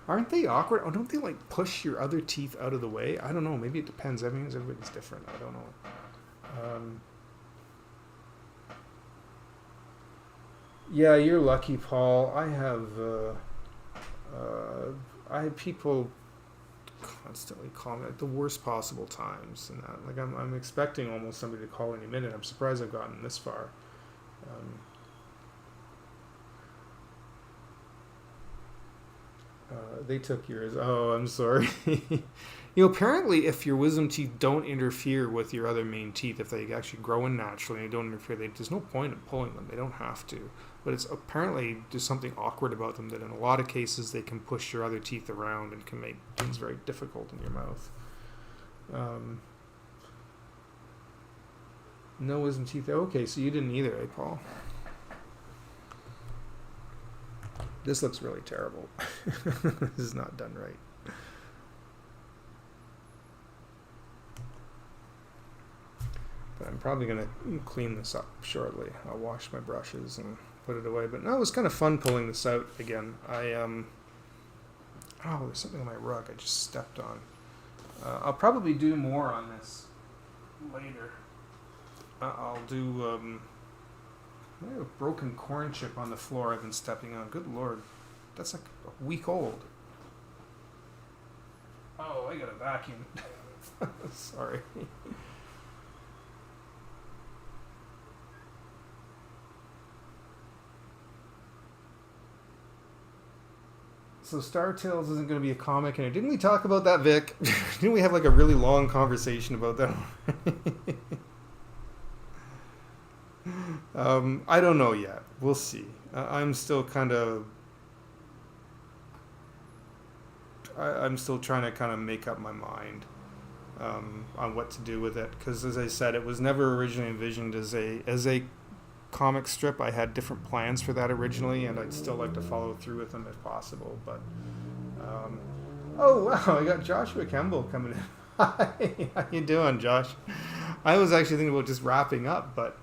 Aren't they awkward? Oh, don't they like push your other teeth out of the way? I don't know. Maybe it depends. Everybody's different. I don't know. Yeah, you're lucky, Paul. I have people constantly call me at the worst possible times, and that. Like I'm expecting almost somebody to call any minute. I'm surprised I've gotten this far. They took yours. Oh, I'm sorry. Apparently, if your wisdom teeth don't interfere with your other main teeth, if they actually grow in naturally and they don't interfere, there's no point in pulling them. They don't have to. But it's apparently there's something awkward about them that in a lot of cases they can push your other teeth around and can make things very difficult in your mouth. No wisdom teeth. Okay, so you didn't either, eh, Paul? This looks really terrible. This is not done right. But I'm probably going to clean this up shortly. I'll wash my brushes and put it away. But no, it was kind of fun pulling this out again. Oh, there's something on my rug I just stepped on. I'll probably do more on this later. I'll do... I have a broken corn chip on the floor I've been stepping on. Good Lord. That's like a week old. Oh, I got a vacuum. Sorry. So Star Tales isn't going to be a comic, and didn't we talk about that, Vic? Didn't we have like a really long conversation about that? I don't know yet. We'll see. I'm still kind of... I'm still trying to kind of make up my mind on what to do with it. Because as I said, it was never originally envisioned as a comic strip. I had different plans for that originally, and I'd still like to follow through with them if possible. But oh wow, I got Joshua Kemble coming in. Hi, how you doing, Josh? I was actually thinking about just wrapping up, but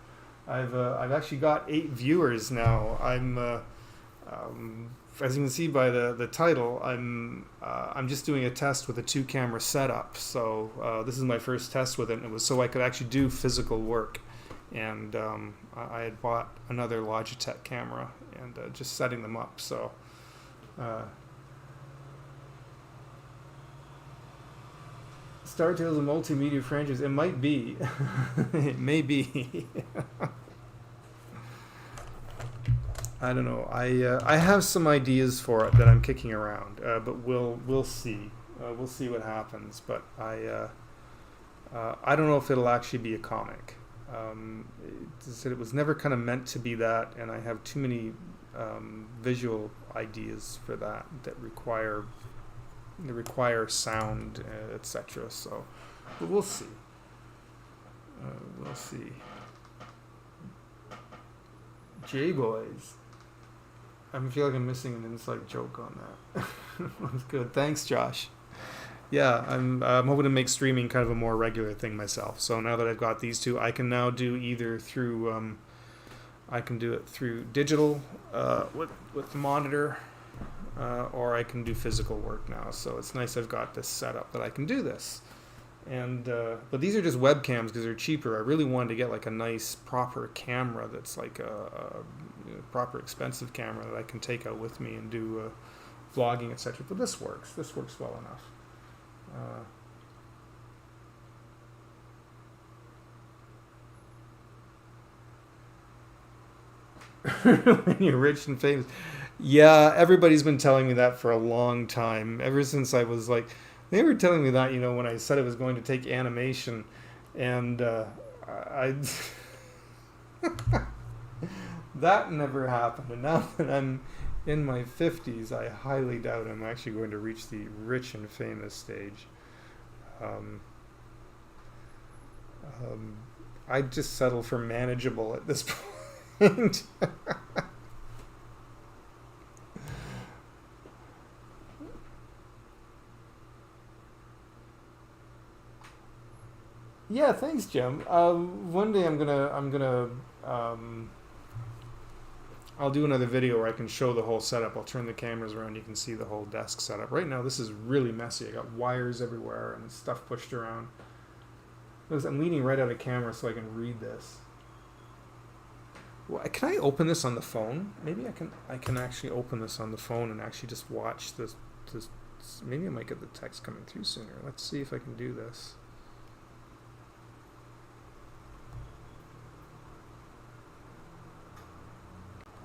I've actually got 8 viewers now. As you can see by the title, I'm just doing a test with a 2-camera setup. So this is my first test with it, and it was so I could actually do physical work. And I had bought another Logitech camera and just setting them up. So Star Tales a multimedia franchise. It might be. It may be. I don't know. I have some ideas for it that I'm kicking around, but we'll see. We'll see what happens. But I don't know if it'll actually be a comic. It was never kind of meant to be that, and I have too many visual ideas for that require sound, etc. So, but we'll see. We'll see. J-Boys. I feel like I'm missing an inside joke on that. That's good. Thanks, Josh. Yeah, I'm hoping to make streaming kind of a more regular thing myself. So now that I've got these two, I can now do either through I can do it through digital with the monitor, or I can do physical work now. So it's nice I've got this set up that I can do this. And but these are just webcams because they're cheaper. I really wanted to get like a nice proper camera that's like a proper expensive camera that I can take out with me and do vlogging, etc. But this works. This works well enough. When you're rich and famous. Yeah, everybody's been telling me that for a long time. Ever since I was like, they were telling me that, when I said I was going to take animation, and I that never happened. And now that I'm in my 50s, I highly doubt I'm actually going to reach the rich and famous stage. I'd just settle for manageable at this point. Yeah, thanks, Jim. One day I'll do another video where I can show the whole setup. I'll turn the cameras around. You can see the whole desk setup. Right now, this is really messy. I got wires everywhere and stuff pushed around. I'm leaning right out of camera so I can read this. Well, can I open this on the phone? Maybe I can actually open this on the phone and actually just watch this. Maybe I might get the text coming through sooner. Let's see if I can do this.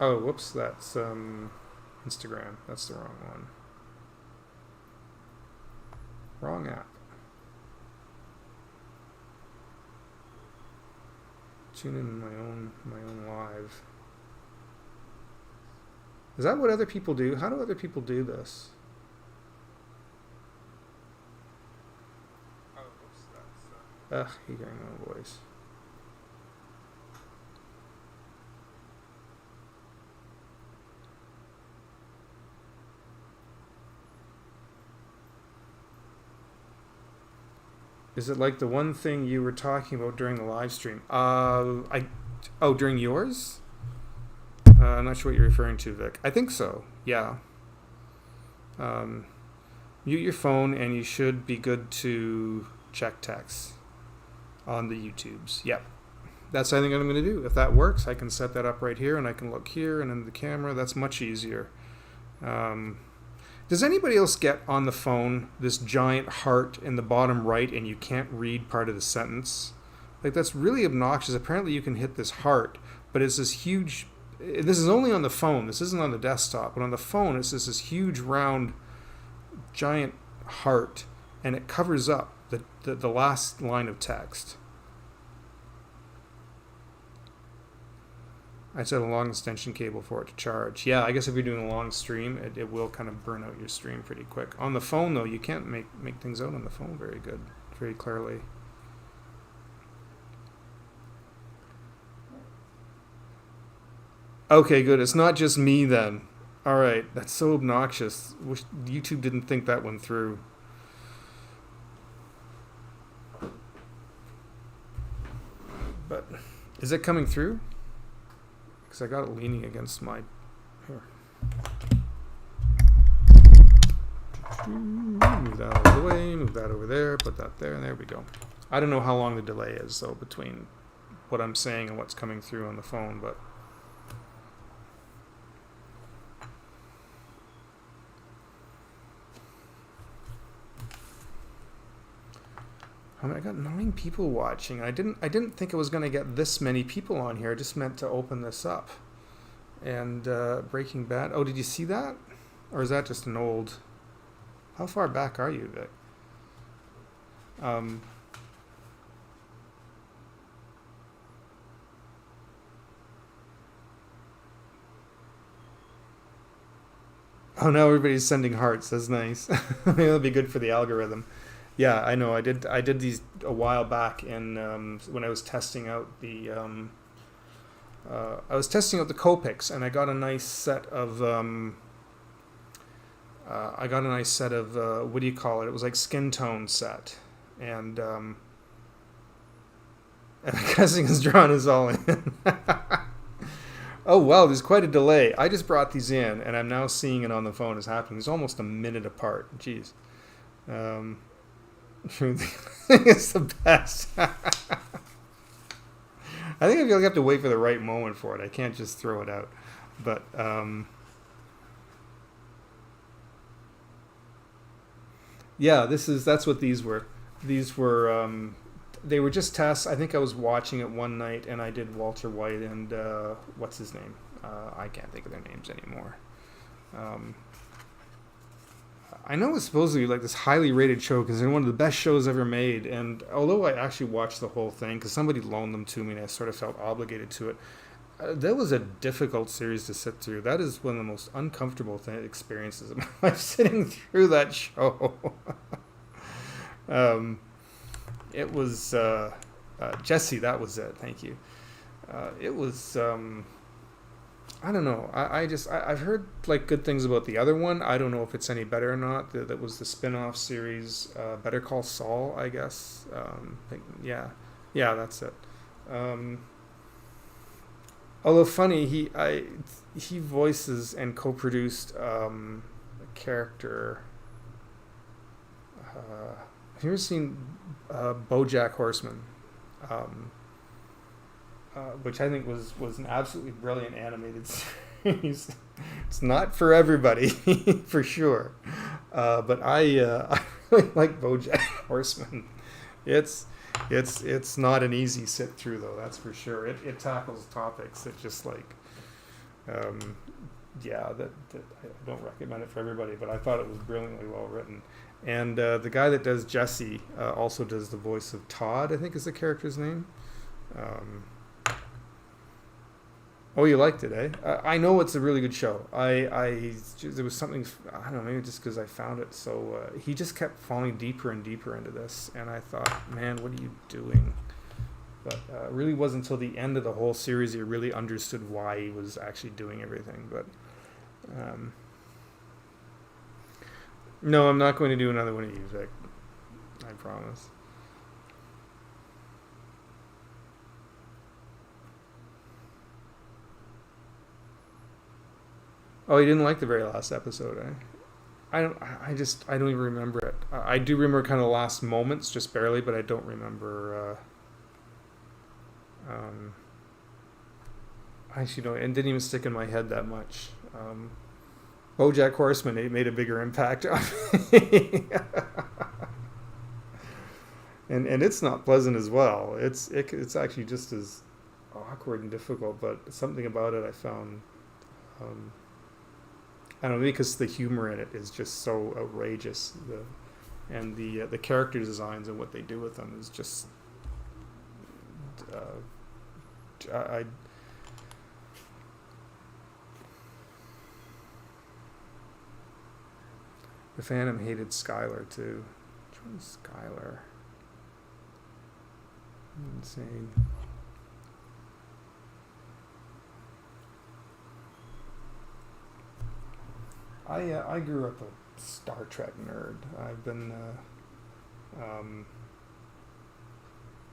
Oh, whoops, that's Instagram. That's the wrong one. Wrong app. Tune in my own live. Is that what other people do? How do other people do this? Oh, whoops, that's you hearing my voice. Is it like the one thing you were talking about during the live stream? During yours? I'm not sure what you're referring to, Vic. I think so. Yeah. Mute your phone, and you should be good to check text on the YouTubes. Yep. That's I think I'm going to do. If that works, I can set that up right here, and I can look here and into the camera. That's much easier. Does anybody else get on the phone this giant heart in the bottom right and you can't read part of the sentence? Like, that's really obnoxious. Apparently you can hit this heart, but it's this huge... This is only on the phone. This isn't on the desktop. But on the phone, it's just this huge, round, giant heart, and it covers up the last line of text. I set a long extension cable for it to charge. Yeah, I guess if you're doing a long stream, it will kind of burn out your stream pretty quick. On the phone, though, you can't make things out on the phone very clearly. Okay, good. It's not just me then. All right, that's so obnoxious. Wish YouTube didn't think that one through. But is it coming through? Because I got it leaning against my... Here. Move that out of the way, move that over there, put that there, and there we go. I don't know how long the delay is, though, between what I'm saying and what's coming through on the phone, but... I got 9 people watching. I didn't think I was going to get this many people on here. I just meant to open this up. And Breaking Bad. Oh, did you see that? Or is that just an old... How far back are you, Vic? Oh, now everybody's sending hearts. That's nice. Maybe that'll be good for the algorithm. Yeah, I know. I did these a while back in when I was testing out the Copics, and I got a nice set of what do you call it? It was like skin tone set, and I'm guessing it's drawn us all in. Oh wow, there's quite a delay. I just brought these in, and I'm now seeing it on the phone as happening. It's almost a minute apart. Jeez. It's the best. I think I feel like I have to wait for the right moment for it. I can't just throw it out. But Yeah, that's what these were. These were they were just tests. I think I was watching it one night and I did Walter White and what's his name? I can't think of their names anymore. Um, I know it's supposedly like this highly rated show because they're one of the best shows ever made. And although I actually watched the whole thing because somebody loaned them to me and I sort of felt obligated to it, that was a difficult series to sit through. That is one of the most uncomfortable experiences of my life, sitting through that show. um, it was Jesse. That was it. Thank you. It was. I don't know. I've heard like good things about the other one. I don't know if it's any better or not. That was the spin-off series, Better Call Saul, I guess. Yeah, yeah, that's it. Um, Although funny, he voices and co-produced a character. Have you ever seen BoJack Horseman? Um, which I think was an absolutely brilliant animated series. It's not for everybody, for sure, but I really like BoJack Horseman. It's it's not an easy sit through though. That's for sure. It tackles topics that just like um, yeah that I don't recommend it for everybody. But I thought it was brilliantly well written. And the guy that does Jesse also does the voice of Todd. I think is the character's name. Um, Oh, you liked it, eh? I know it's a really good show. There was something, I don't know, maybe just because I found it. So he just kept falling deeper and deeper into this, and I thought, man, what are you doing? But it really wasn't until the end of the whole series you really understood why he was actually doing everything. But um, no, I'm not going to do another one of you, Vic. I promise. Oh, you didn't like the very last episode, eh? I don't even remember it. I do remember kind of the last moments, just barely, but I don't remember. Um, I actually don't. It didn't even stick in my head that much. BoJack Horseman, it made a bigger impact on me, and it's not pleasant as well. It's actually just as awkward and difficult, but something about it I found. Um, I don't know, because the humor in it is just so outrageous. The character designs and what they do with them is just I the Phantom hated Skylar too. Which one's Skylar? Insane. I grew up a Star Trek nerd. Um,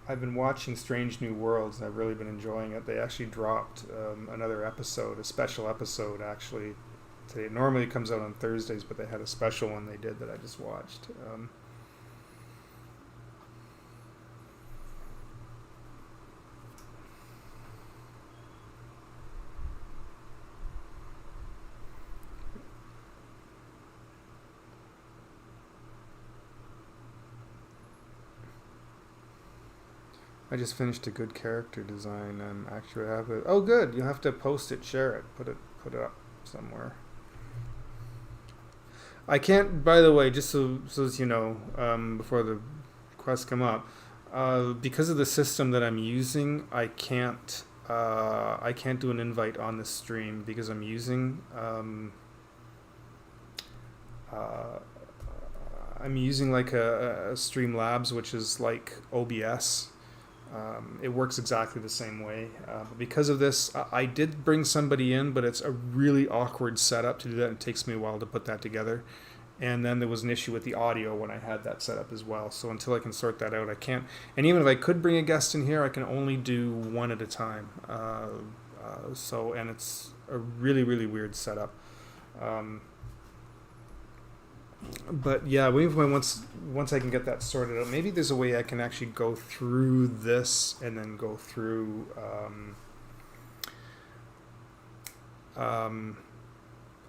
I've been watching Strange New Worlds and I've really been enjoying it. They actually dropped another episode, a special episode actually today. It normally comes out on Thursdays, but they had a special one they did that I just watched. I just finished a good character design and actually have it. Oh, good! You have to post it, share it, put it up somewhere. I can't. By the way, just so as you know, before the requests come up, because of the system that I'm using, I can't do an invite on the stream because I'm using uh, I'm using like a Streamlabs, which is like OBS. It works exactly the same way. But because of this, I did bring somebody in, but it's a really awkward setup to do that. And it takes me a while to put that together. And then there was an issue with the audio when I had that set up as well. So until I can sort that out, I can't. And even if I could bring a guest in here, I can only do one at a time. And it's a really, really weird setup. Um, but yeah, maybe once I can get that sorted out, maybe there's a way I can actually go through this and then go through. I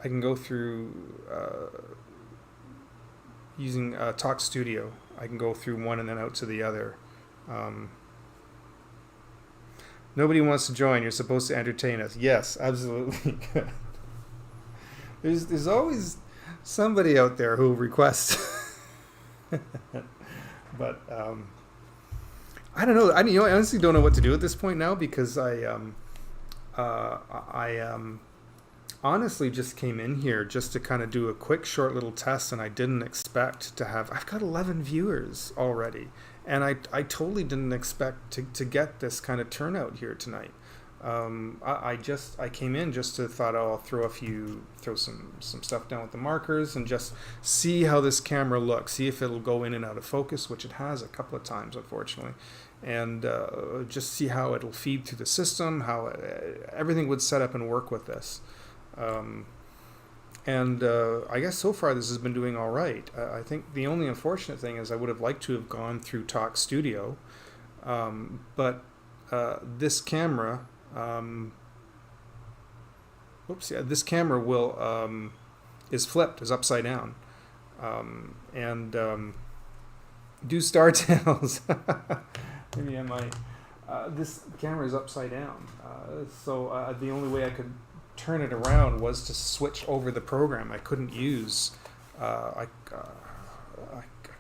can go through using Talk Studio. I can go through one and then out to the other. Um, Nobody wants to join. You're supposed to entertain us. Yes, absolutely. There's always somebody out there who requests. But I don't know. I honestly don't know what to do at this point now, because I honestly just came in here just to kind of do a quick, short little test, and I didn't expect to have. I've got 11 viewers already, and I totally didn't expect to get this kind of turnout here tonight. I came in just to thought, oh, I'll throw some stuff down with the markers and just see how this camera looks, see if it'll go in and out of focus, which it has a couple of times, unfortunately, and just see how it'll feed through the system, how everything would set up and work with this. And I guess so far this has been doing all right. I think the only unfortunate thing is I would have liked to have gone through Talk Studio, but this camera, this camera is flipped, is upside down, and do Star Tales. Maybe I might. This camera is upside down, so the only way I could turn it around was to switch over the program. I couldn't use I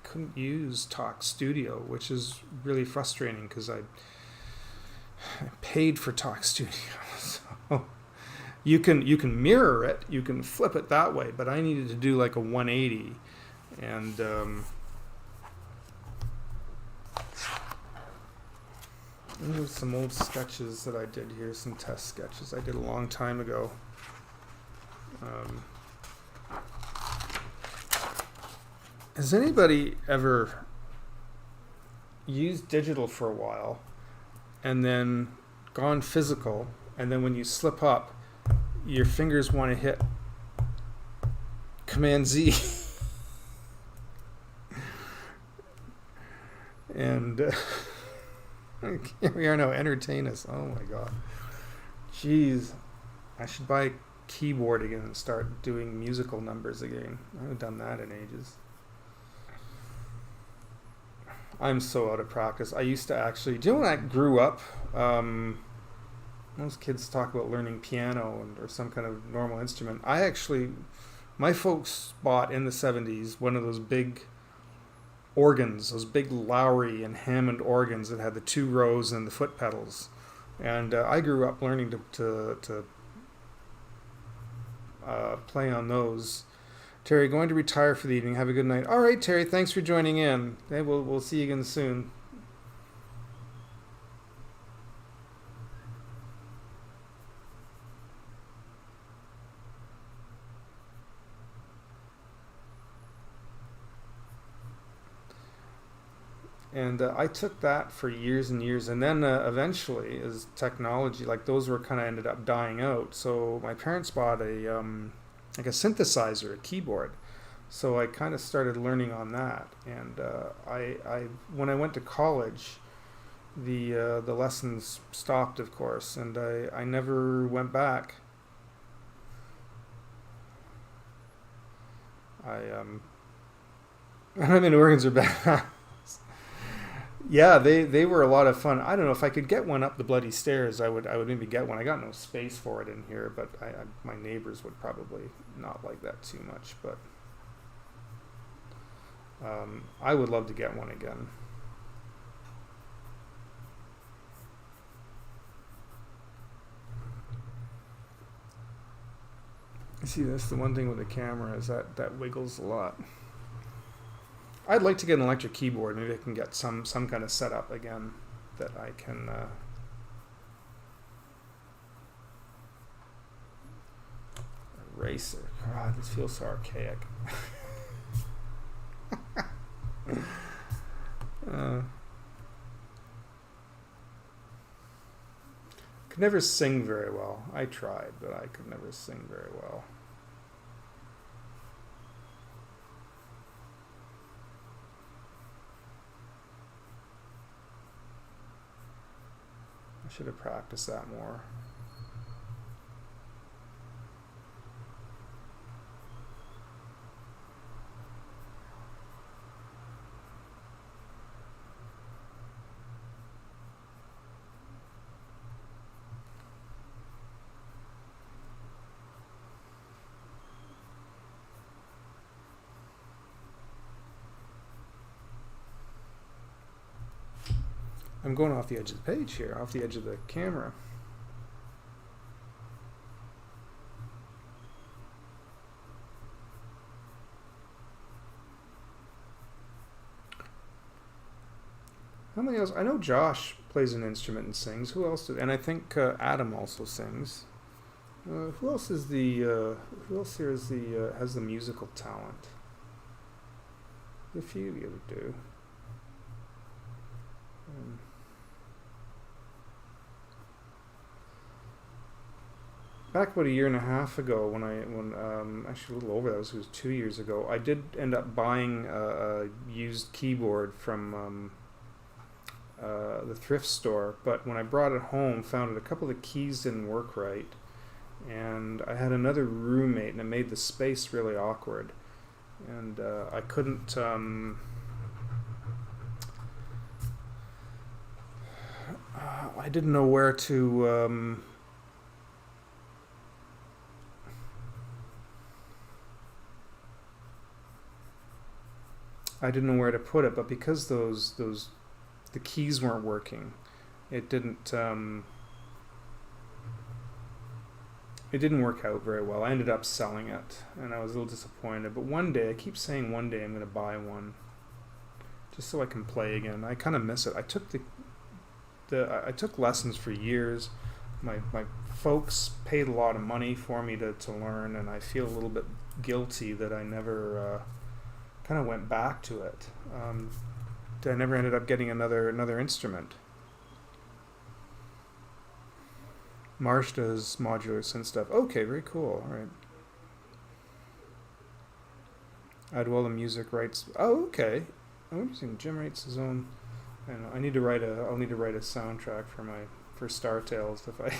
couldn't use Talk Studio, which is really frustrating because I paid for Talk Studio. So you can mirror it, you can flip it that way, but I needed to do like a 180, and there's some old sketches that I did here, some test sketches I did a long time ago. Has anybody ever used digital for a while and then gone physical, and then when you slip up, your fingers want to hit Command Z? And here we are now, entertain us. Oh my god. Jeez. I should buy a keyboard again and start doing musical numbers again. I haven't done that in ages. I'm so out of practice. I used to actually, do you know when I grew up, most kids talk about learning piano or some kind of normal instrument. My folks bought in the 70s one of those big organs, those big Lowry and Hammond organs that had the 2 rows and the foot pedals. And I grew up learning to play on those. Terry, going to retire for the evening. Have a good night. All right, Terry, thanks for joining in. Hey, we'll see you again soon. And I took that for years and years, and then eventually, as technology, like those were kind of ended up dying out. So my parents bought like a synthesizer, a keyboard. So I kind of started learning on that. And I when I went to college, the lessons stopped, of course, and I never went back. I mean, organs are bad. Yeah, they were a lot of fun. I don't know if I could get one up the bloody stairs. I would maybe get one. I got no space for it in here, but my neighbors would probably not like that too much. But I would love to get one again. See, that's the one thing with the camera, is that wiggles a lot. I'd like to get an electric keyboard. Maybe I can get some kind of setup again that I can eraser. God, this feels so archaic. Could never sing very well. I tried, but I could never sing very well. Should have practiced that more. I'm going off the edge of the page here, off the edge of the camera. How many else? I know Josh plays an instrument and sings. Who else? And I think Adam also sings. Who else is the? Who else here is the has the musical talent? A few of you do. Back about a year and a half ago, when actually a little over that, it was 2 years ago. I did end up buying a used keyboard from the thrift store, but when I brought it home, found that a couple of the keys didn't work right, and I had another roommate, and it made the space really awkward, and I couldn't. I didn't know where to. I didn't know where to put it, but because the keys weren't working, it didn't work out very well. I ended up selling it, and I was a little disappointed. But one day, I keep saying one day I'm going to buy one, just so I can play again. I kind of miss it. I took I took lessons for years. My folks paid a lot of money for me to learn, and I feel a little bit guilty that I never kind of went back to it. I never ended up getting another instrument. Marsh does modular synth stuff. Okay, very cool. All right. Adwell the music writes. Oh, okay. Oh, interesting. Jim writes his own. I know. I'll need to write a soundtrack for Star Tales if I.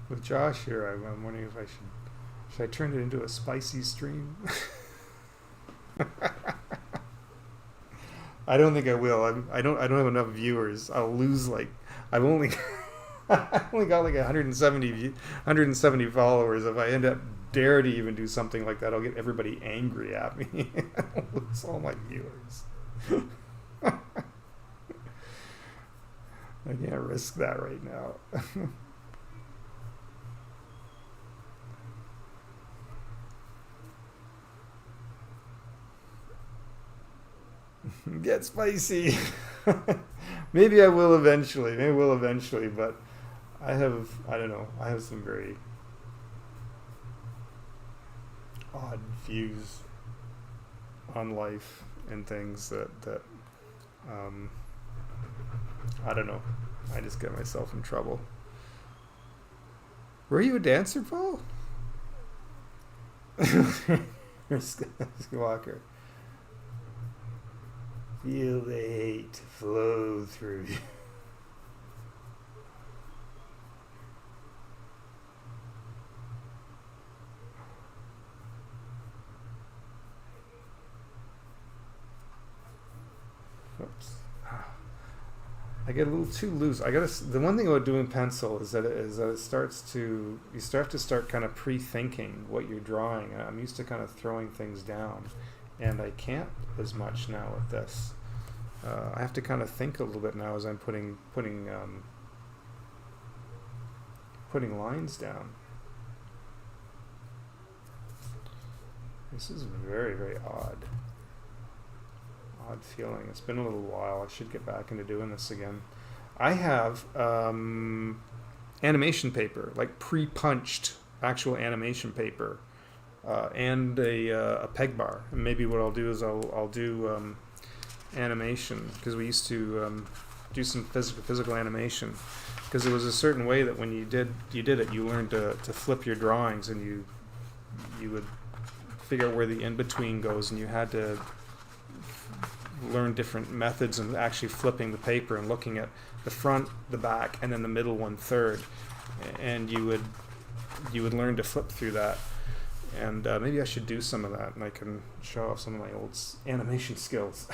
With Josh here, I'm wondering if should I turn it into a spicy stream? I don't think I will. I don't have enough viewers. I'll lose I've only I only got like 170 followers. If I end up dare to even do something like that, I'll get everybody angry at me. I'll lose all my viewers. I can't risk that right now. Get spicy. Maybe I will eventually. But I don't know. I have some very odd views on life and things that I don't know. I just get myself in trouble. Were you a dancer, Paul? Walker. Feel the hate flow through you. Oops. I get a little too loose. The one thing about doing pencil is that you start to kind of pre-thinking what you're drawing. I'm used to kind of throwing things down, and I can't as much now with this. I have to kind of think a little bit now as I'm putting lines down. This is very, very odd feeling. It's been a little while. I should get back into doing this again. I have animation paper, like pre-punched actual animation paper, and a peg bar. And maybe what I'll do is I'll do animation, because we used to do some physical animation, because there was a certain way that when you did it, you learned to flip your drawings, and you would figure out where the in-between goes, and you had to learn different methods and actually flipping the paper and looking at the front, the back, and then the middle one third, and you would learn to flip through that. And maybe I should do some of that, and I can show off some of my old animation skills.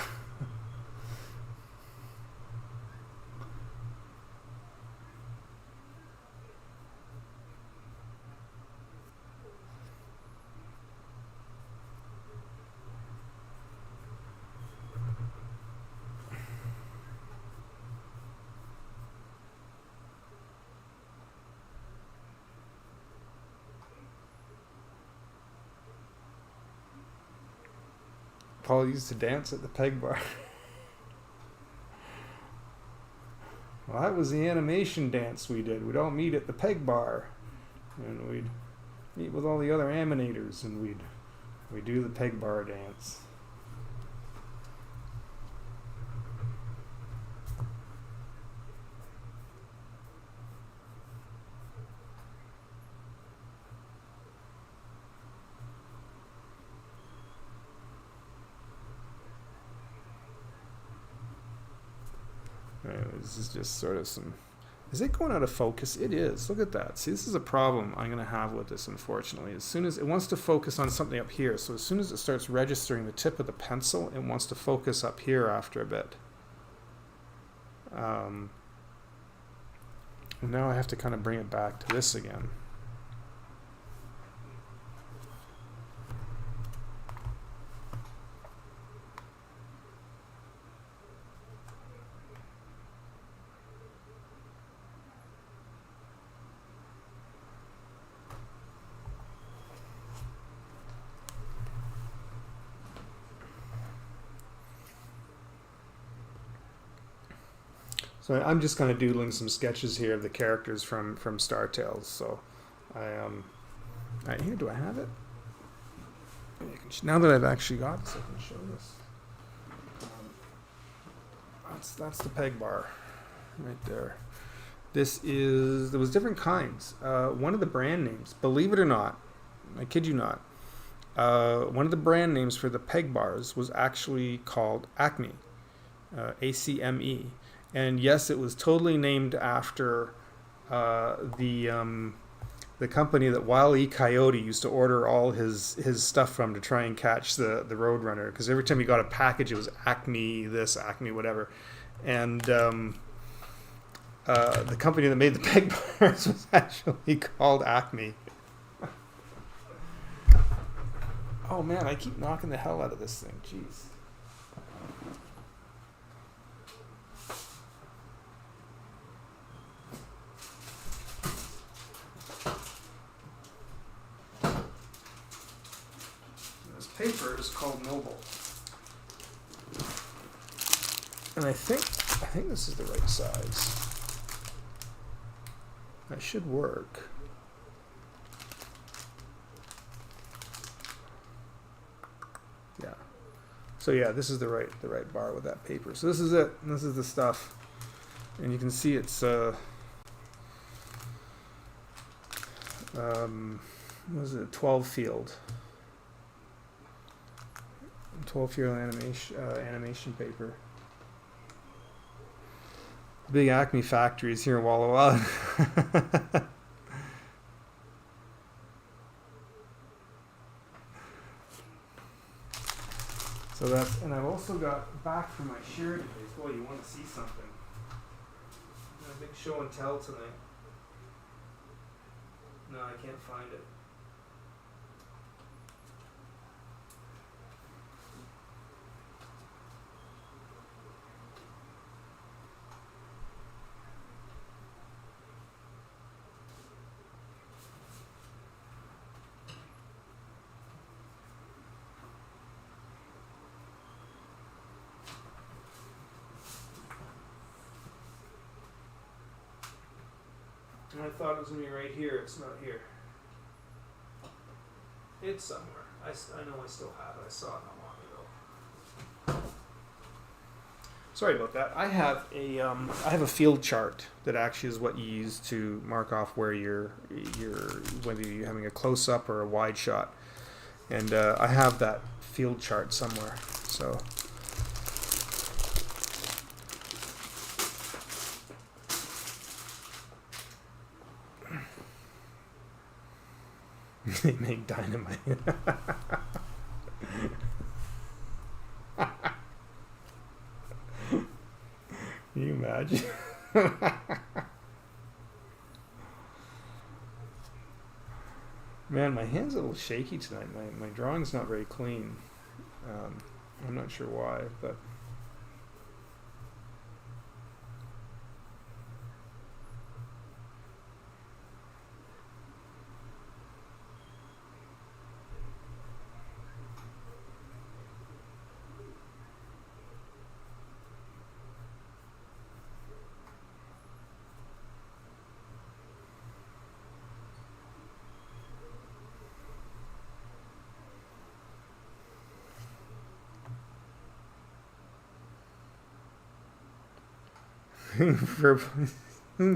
Paul used to dance at the peg bar. Well, that was the animation dance we did. We'd all meet at the peg bar, and we'd meet with all the other animators, and we'd do the peg bar dance. This is just sort of some... Is it going out of focus? It is. Look at that. See, this is a problem I'm going to have with this, unfortunately. As soon as it wants to focus on something up here, so as soon as it starts registering the tip of the pencil, it wants to focus up here after a bit. Now I have to kind of bring it back to this again. So I'm just kind of doodling some sketches here of the characters from Star Tales. So right here, do I have it? Now that I've actually got this, I can show this. That's the peg bar right there. There was different kinds. One of the brand names, believe it or not, I kid you not, one of the brand names for the peg bars was actually called Acme, ACME. And yes, it was totally named after the company that Wile E. Coyote used to order all his stuff from to try and catch the Roadrunner. Because every time he got a package, it was Acme this, Acme whatever. And the company that made the peg bars was actually called Acme. Oh man, I keep knocking the hell out of this thing. Jeez. Paper is called Noble, and I think this is the right size. That should work. Yeah. So yeah, this is the right bar with that paper. So this is it. And this is the stuff, and you can see it's what was it, 12 field. 12-field animation paper. Big Acme factories here in Walla Walla. So that's, and I've also got back from my Sheridan days. Boy, you want to see something? A big show and tell tonight. No, I can't find it. I thought it was going to be right here. It's not here. It's somewhere. I know I still have it. I saw it not long ago. Sorry about that. I have a field chart that actually is what you use to mark off where you're whether you're having a close up or a wide shot, and I have that field chart somewhere. So. They make dynamite. Can you imagine? Man, my hand's a little shaky tonight. My drawing's not very clean. I'm not sure why, but...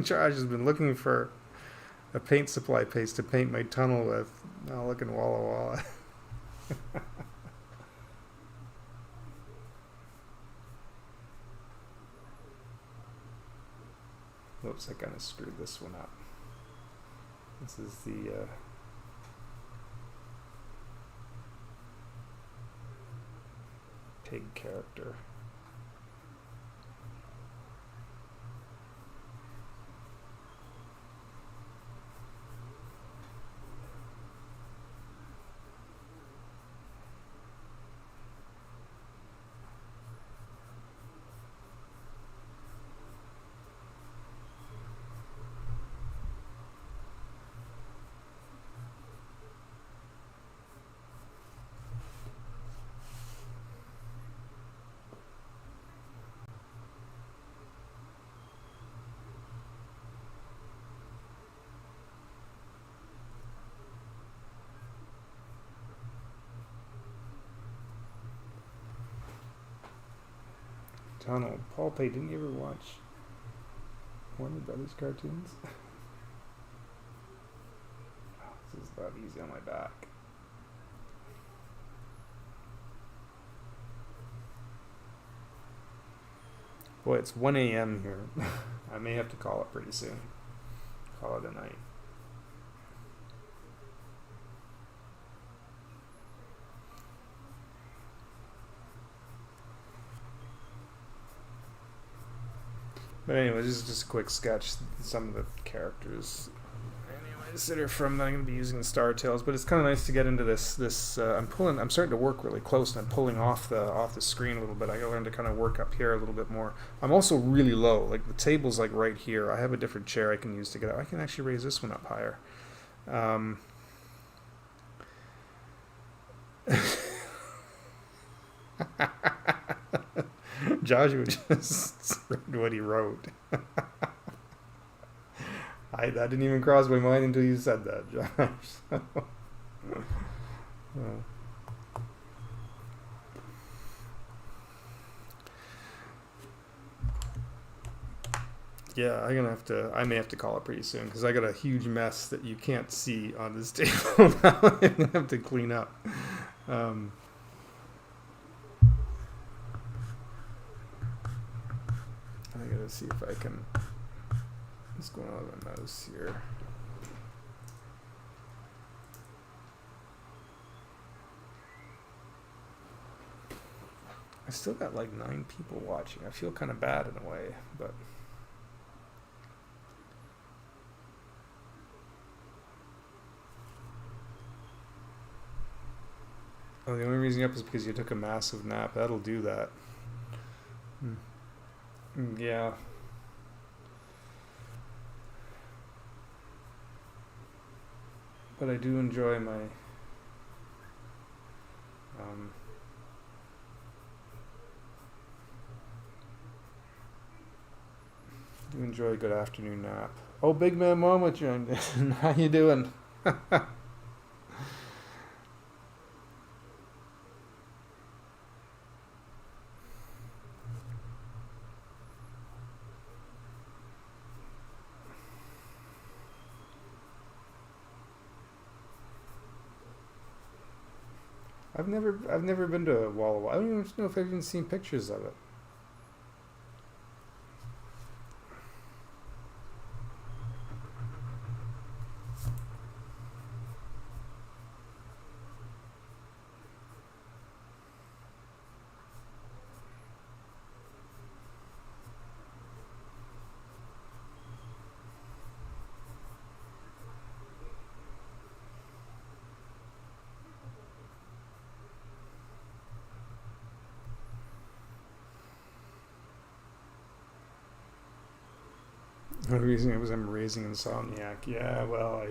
Josh has been looking for a paint supply paste to paint my tunnel with. Now looking Walla Walla. Whoops, I kind of screwed this one up. This is the pig character. Tunnel. Paul Pay, didn't you ever watch Warner Brothers cartoons? Oh, this is about easy on my back. Boy, it's 1 a.m. here. I may have to call it pretty soon. Call it a night. But anyway, this is just a quick sketch. Some of the characters, anyways, that are from that I'm going to be using in Star Tales. But it's kind of nice to get into this. I'm starting to work really close, and I'm pulling off the screen a little bit. I got to learn to kind of work up here a little bit more. I'm also really low. Like the table's like right here. I have a different chair I can use to get up. I can actually raise this one up higher. Joshua just read what he wrote. That didn't even cross my mind until you said that, Josh. Yeah, I may have to call it pretty soon because I got a huge mess that you can't see on this table now. I'm gonna have to clean up. I gotta see if I can. What's going on with my mouse here? I still got like 9 people watching. I feel kind of bad in a way, but. Oh, the only reason you're up is because you took a massive nap. That'll do that. Yeah. But I do enjoy my do enjoy a good afternoon nap. Oh, Big Man Mama joined in. How you doing? I've never been to Walla Walla. I don't even know if I've even seen pictures of it. The reason it was I'm raising insomniac. Yeah, well,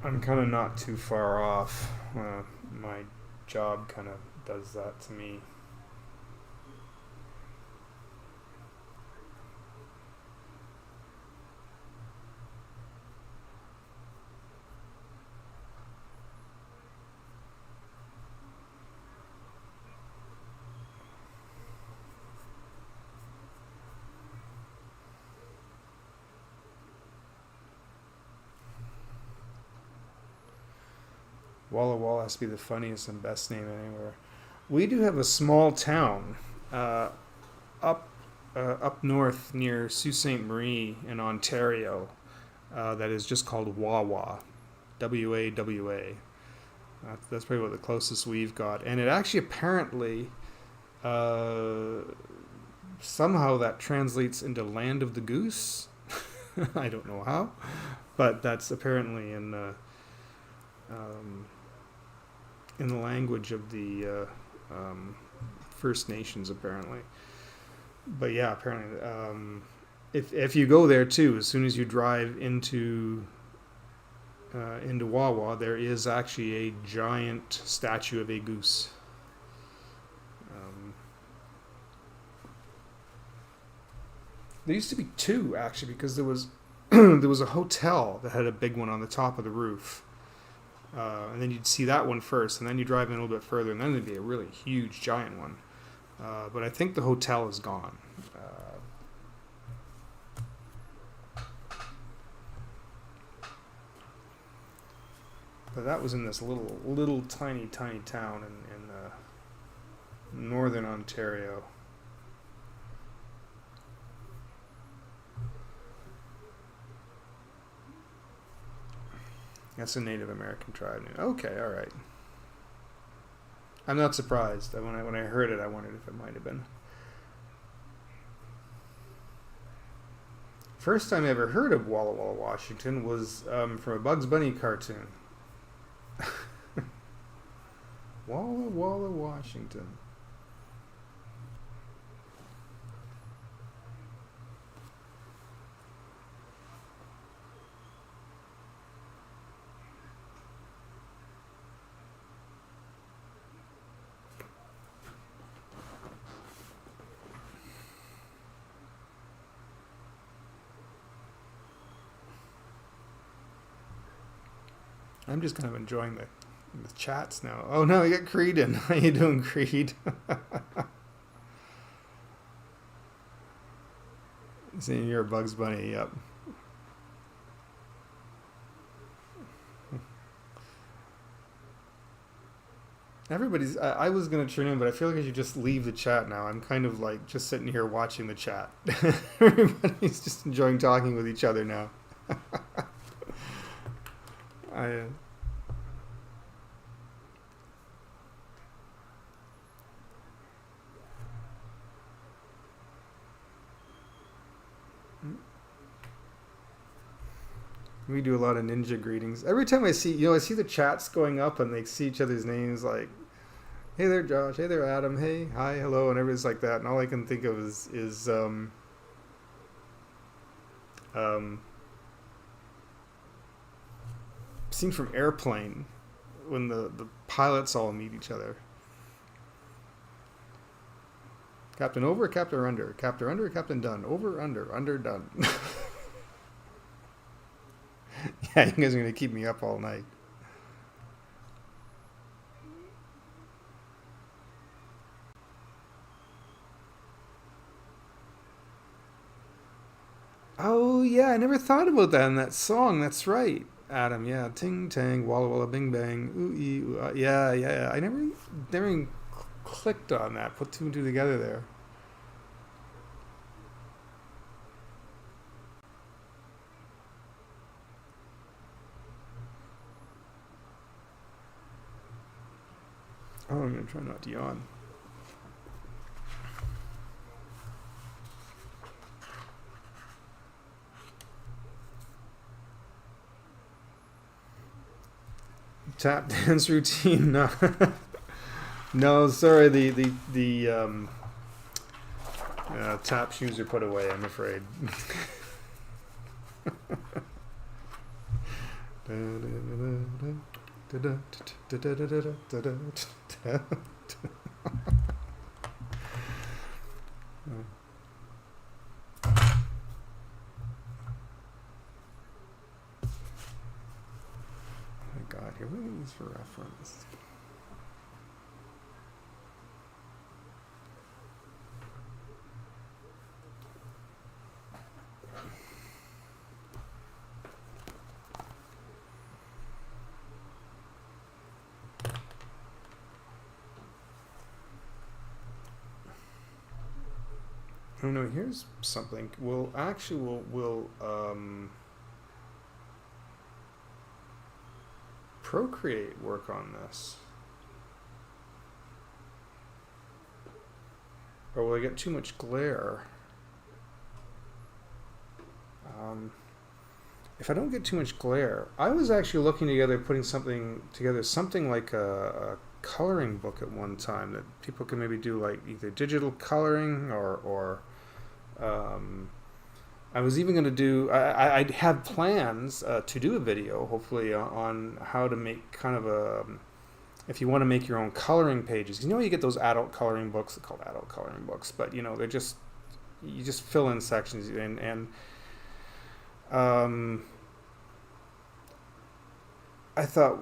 I'm kind of not too far off. My job kind of does that to me. Walla Walla has to be the funniest and best name anywhere. We do have a small town uh, up up north near Sault Ste. Marie in Ontario that is just called Wawa, WAWA. That's probably what the closest we've got, and it actually apparently uh, somehow that translates into Land of the Goose. I don't know how, but that's apparently um, in the language of the First Nations, apparently. But yeah, apparently, if you go there too, as soon as you drive into Wawa, there is actually a giant statue of a goose. Um, there used to be two actually, because there was there was a hotel that had a big one on the top of the roof. And then you'd see that one first, and then you drive in a little bit further, and then there'd be a really huge, giant one. But I think the hotel is gone. But that was in this little tiny town in northern Ontario. That's a Native American tribe. Okay, all right. I'm not surprised. When I heard it, I wondered if it might have been. First time I ever heard of Walla Walla, Washington was from a Bugs Bunny cartoon. Walla Walla, Washington. I'm just kind of enjoying the chats now. Oh no, you got Creed in. How you doing, Creed? Seeing you're a Bugs Bunny. Yep. Everybody's. I was gonna turn in, but I feel like I should just leave the chat now. I'm kind of like just sitting here watching the chat. Everybody's just enjoying talking with each other now. I. We do a lot of ninja greetings. Every time I see the chats going up and they see each other's names, like, hey there, Josh. Hey there, Adam. Hey, hi, hello, and everybody's like that. And all I can think of is um, scene from Airplane when the pilots all meet each other. Captain over, Captain under, Captain under, Captain done, over, under done. Yeah, you guys are gonna keep me up all night. Oh yeah, I never thought about that in that song. That's right. Adam, yeah, ting tang, walla walla, bing bang, ooh ee, ooh, yeah, yeah. I never even clicked on that. Put two and two together there. Oh, I'm gonna try not to yawn. Tap dance routine. No, no, sorry. The tap shoes are put away. I'm afraid. My God, here, what are these for reference? Oh no, here's something. We'll Procreate work on this? Or will I get too much glare? If I don't get too much glare, I was actually looking together, putting something together, something like a coloring book at one time that people can maybe do like either digital coloring or I was even going to do. I had plans to do a video, hopefully, on how to make kind of a. If you want to make your own coloring pages, you get those adult coloring books. They're called adult coloring books, but they're just you just fill in sections and I thought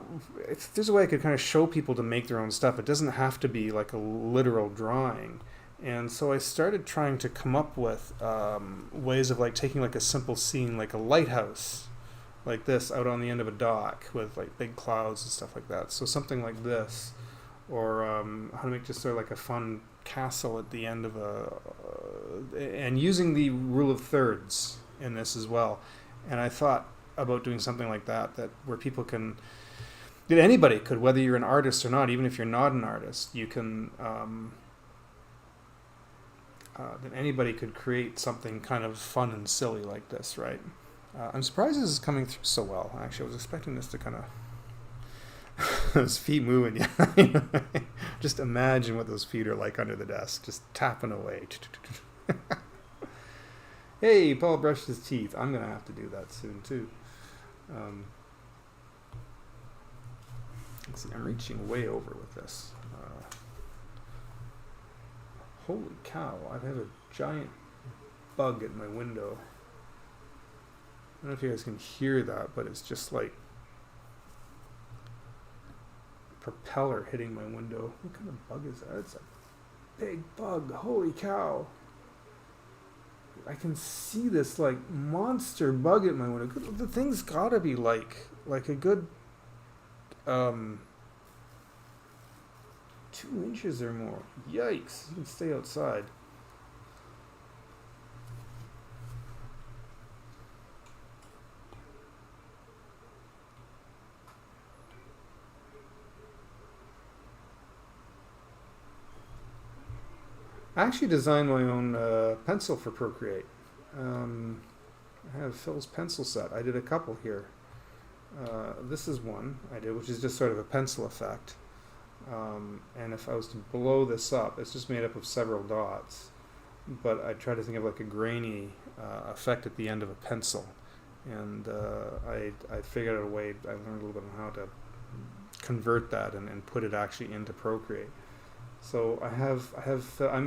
if there's a way I could kind of show people to make their own stuff, it doesn't have to be like a literal drawing. And so I started trying to come up with ways of like taking like a simple scene, like a lighthouse, like this, out on the end of a dock with like big clouds and stuff like that. So something like this, or how to make just sort of like a fun castle at the end of and using the rule of thirds in this as well. And I thought about doing something like that where people can, that anybody could, whether you're an artist or not, even if you're not an artist, you can. That anybody could create something kind of fun and silly like this, right? I'm surprised this is coming through so well. Actually, I was expecting this to kind of those feet moving. Yeah, just imagine what those feet are like under the desk, just tapping away. Hey, Paul brushed his teeth. I'm gonna have to do that soon too. Let's see, I'm reaching way over with this. Holy cow, I have a giant bug at my window. I don't know if you guys can hear that, but it's just like a propeller hitting my window. What kind of bug is that? It's a big bug. Holy cow. I can see this like monster bug at my window. The thing's gotta be like a good 2 inches or more. Yikes! You can stay outside. I actually designed my own pencil for Procreate. I have Phil's pencil set. I did a couple here. This is one I did, which is just sort of a pencil effect. And if I was to blow this up, it's just made up of several dots. But I try to think of like a grainy effect at the end of a pencil. And I figured out a way, I learned a little bit on how to convert that and put it actually into Procreate. So I'm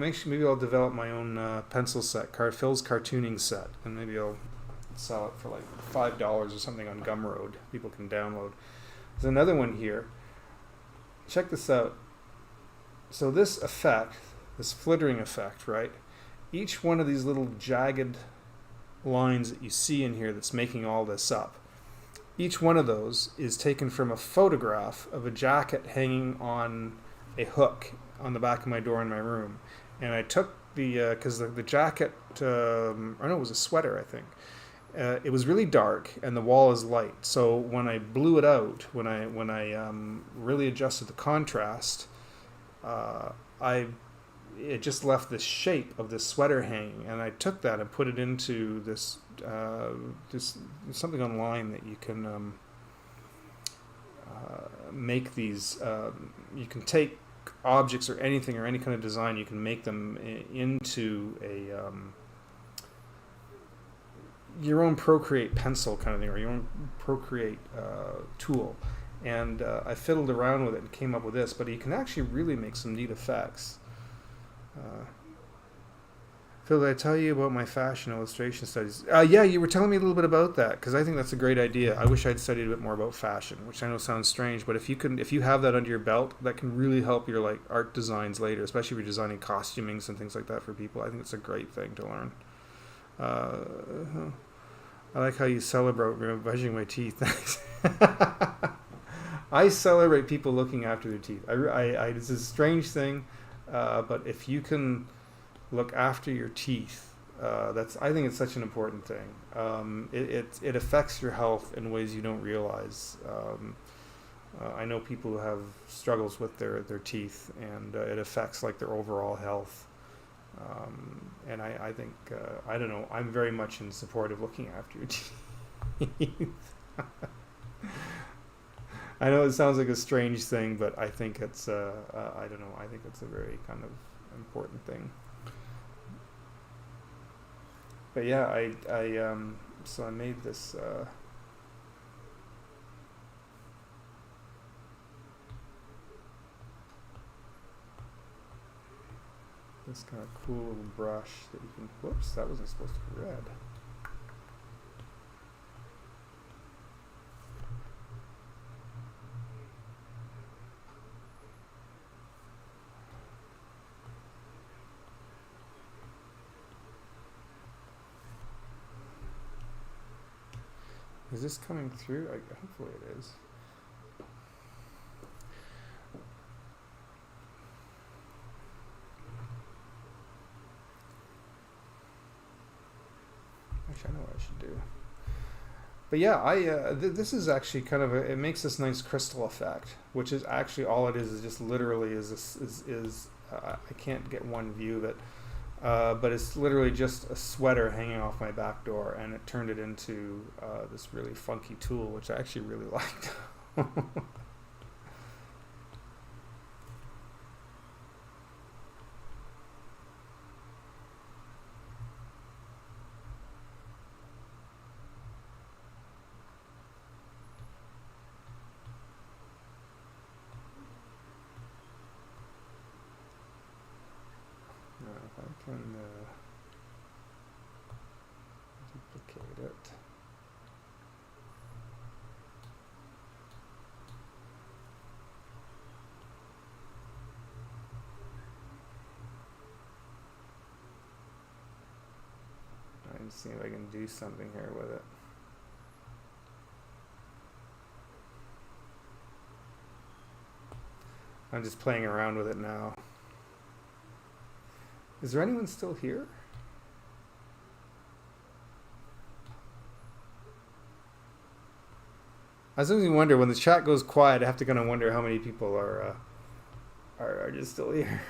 actually, maybe I'll develop my own pencil set, Phil's cartooning set, and maybe I'll sell it for like $5 or something on Gumroad. People can download. There's another one here. Check this out. So this effect, this flittering effect, right? Each one of these little jagged lines that you see in here that's making all this up, Each one of those is taken from a photograph of a jacket hanging on a hook on the back of my door in my room. And I took because the jacket, or no, it was a sweater, I think. It was really dark and the wall is light. So when I blew it out, when I really adjusted the contrast, I it just left this shape of this sweater hanging, and I took that and put it into this something online that you can make these. You can take objects or anything or any kind of design. You can make them into a your own Procreate pencil kind of thing, or your own Procreate tool. And I fiddled around with it and came up with this, but you can actually really make some neat effects. Phil, did I tell you about my fashion illustration studies? Yeah, you were telling me a little bit about that, because I think that's a great idea. I wish I'd studied a bit more about fashion, which I know sounds strange, but if you have that under your belt, that can really help your like art designs later, especially if you're designing costumings and things like that for people. I think it's a great thing to learn. I like how you celebrate brushing my teeth. Thanks. I celebrate people looking after their teeth. It's a strange thing, but if you can look after your teeth, I think it's such an important thing. It affects your health in ways you don't realize. I know people who have struggles with their teeth, and it affects like their overall health. And I think I don't know. I'm very much in support of looking after your teeth. I know it sounds like a strange thing, but I think it's I don't know. I think it's a very kind of important thing. But yeah, so I made this. This kind of cool little brush that you can. Whoops, that wasn't supposed to be red. Is this coming through? Hopefully it is. Actually, I know what I should do. But yeah, this is actually kind of it makes this nice crystal effect, which is actually all it is just literally is I can't get one view of it. But it's literally just a sweater hanging off my back door, and it turned it into this really funky tool, which I actually really liked. If I can duplicate it. I'm seeing if I can do something here with it. I'm just playing around with it now. Is there anyone still here? I sometimes wonder when the chat goes quiet. I have to kind of wonder how many people are just still here.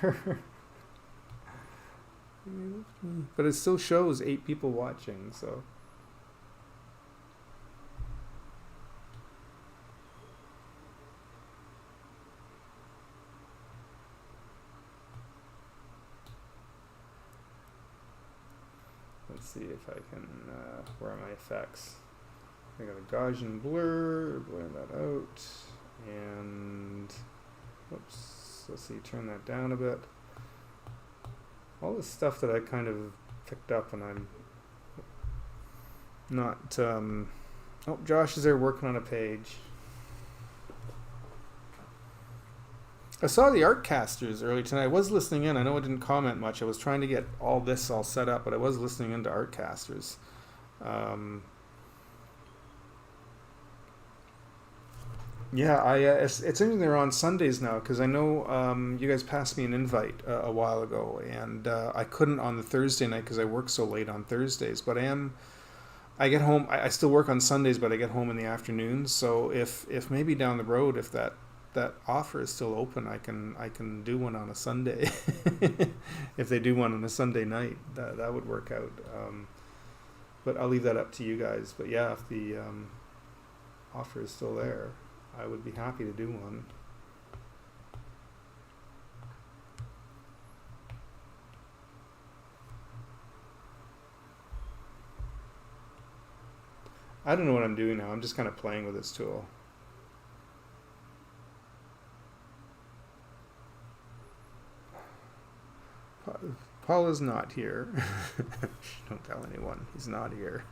But it still shows 8 people watching. So. Let's see if I can, where are my effects? I got a Gaussian blur that out, and, whoops, let's see, turn that down a bit. All this stuff that I kind of picked up when I'm not, oh, Josh is there working on a page. I saw the Artcasters early tonight. I was listening in. I know I didn't comment much. I was trying to get all this all set up, but I was listening into Artcasters. Yeah, it's interesting they're on Sundays now because I know you guys passed me an invite a while ago, and I couldn't on the Thursday night because I work so late on Thursdays. But I get home. I still work on Sundays, but I get home in the afternoons. So if maybe down the road, if that offer is still open, I can do one on a Sunday. If they do one on a Sunday night, that would work out. But I'll leave that up to you guys. But yeah, if the offer is still there, I would be happy to do one. I don't know what I'm doing now. I'm just kind of playing with this tool. Pa- Paul is not here. Don't tell anyone. He's not here.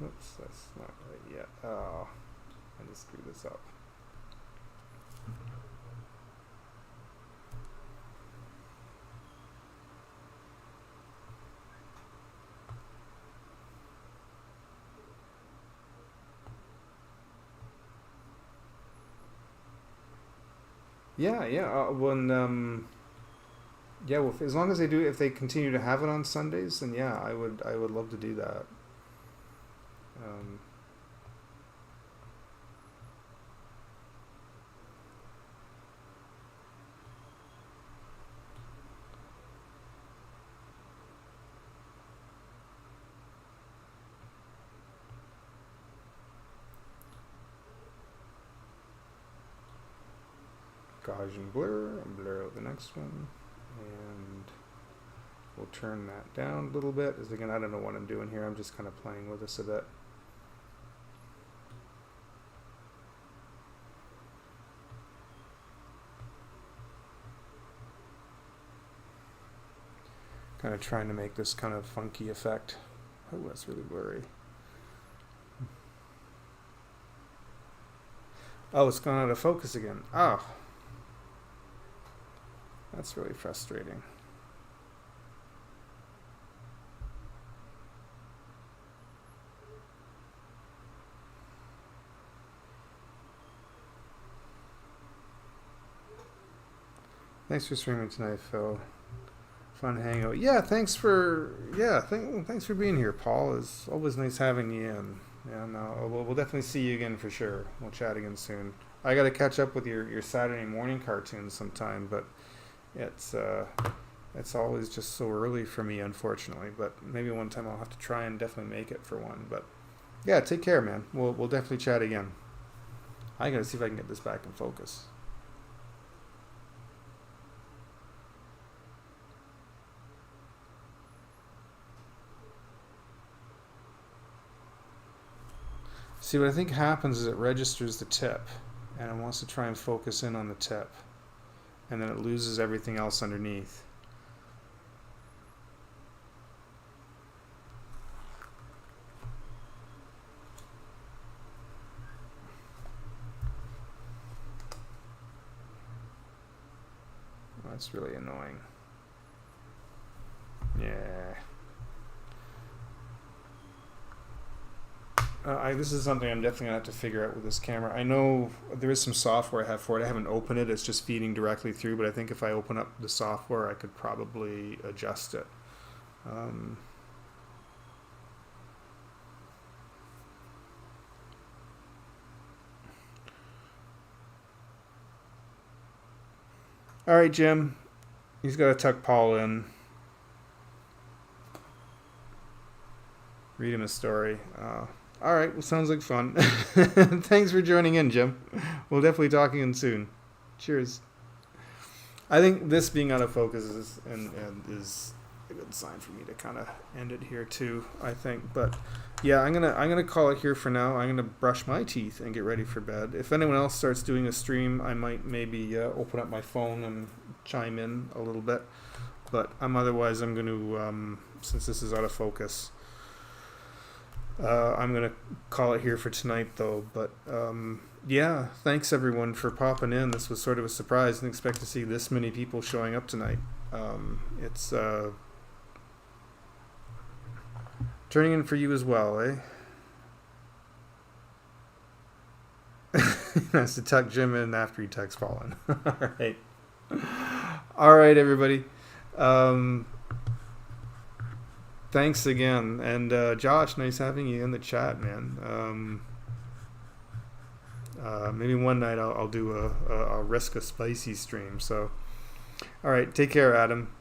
Oops, that's not right yet. Oh, I just screwed this up. Yeah, yeah. Yeah. Well, as long as if they continue to have it on Sundays, then yeah, I would love to do that. Um, Gaussian blur, and blur out the next one, and we'll turn that down a little bit. As again, I don't know what I'm doing here. I'm just kind of playing with this a bit. Kind of trying to make this kind of funky effect. Oh, that's really blurry. Oh, it's gone out of focus again. Oh, that's really frustrating. Thanks for streaming tonight, Phil. Fun hangout. Yeah, thanks for being here, Paul. It's always nice having you in. Yeah, no, we'll definitely see you again for sure. We'll chat again soon. I got to catch up with your Saturday morning cartoons sometime, but it's it's always just so early for me, unfortunately. But maybe one time I'll have to try and definitely make it for one. But yeah, take care, man. We'll definitely chat again. I gotta see if I can get this back in focus. See, what I think happens is it registers the tip, and it wants to try and focus in on the tip, and then it loses everything else underneath. That's really annoying. Yeah. This is something I'm definitely gonna have to figure out with this camera. I know there is some software I have for it. I haven't opened it. It's just feeding directly through. But I think if I open up the software, I could probably adjust it. Um, all right, Jim. He's got to tuck Paul in. Read him a story. All right. Well, sounds like fun. Thanks for joining in, Jim. We'll definitely talk again soon. Cheers. I think this being out of focus is a good sign for me to kind of end it here too. I think, but yeah, I'm gonna call it here for now. I'm gonna brush my teeth and get ready for bed. If anyone else starts doing a stream, I might maybe open up my phone and chime in a little bit. But I'm going to since this is out of focus. I'm gonna call it here for tonight, though. But Yeah, thanks everyone for popping in. This was sort of a surprise. Didn't expect to see this many people showing up tonight. It's turning in for you as well, eh? Nice to tuck Jim in after he tucks Fallen. All right. All right, everybody. Thanks again. And Josh, nice having you in the chat, man. Maybe one night I'll do a risk a spicy stream. So, all right, take care, Adam.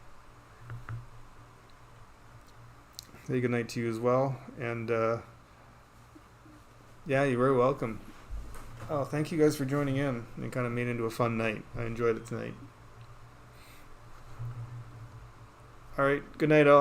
Hey, good night to you as well. And yeah, you're very welcome. Oh, thank you guys for joining in. It kind of made it into a fun night. I enjoyed it tonight. All right, good night, all.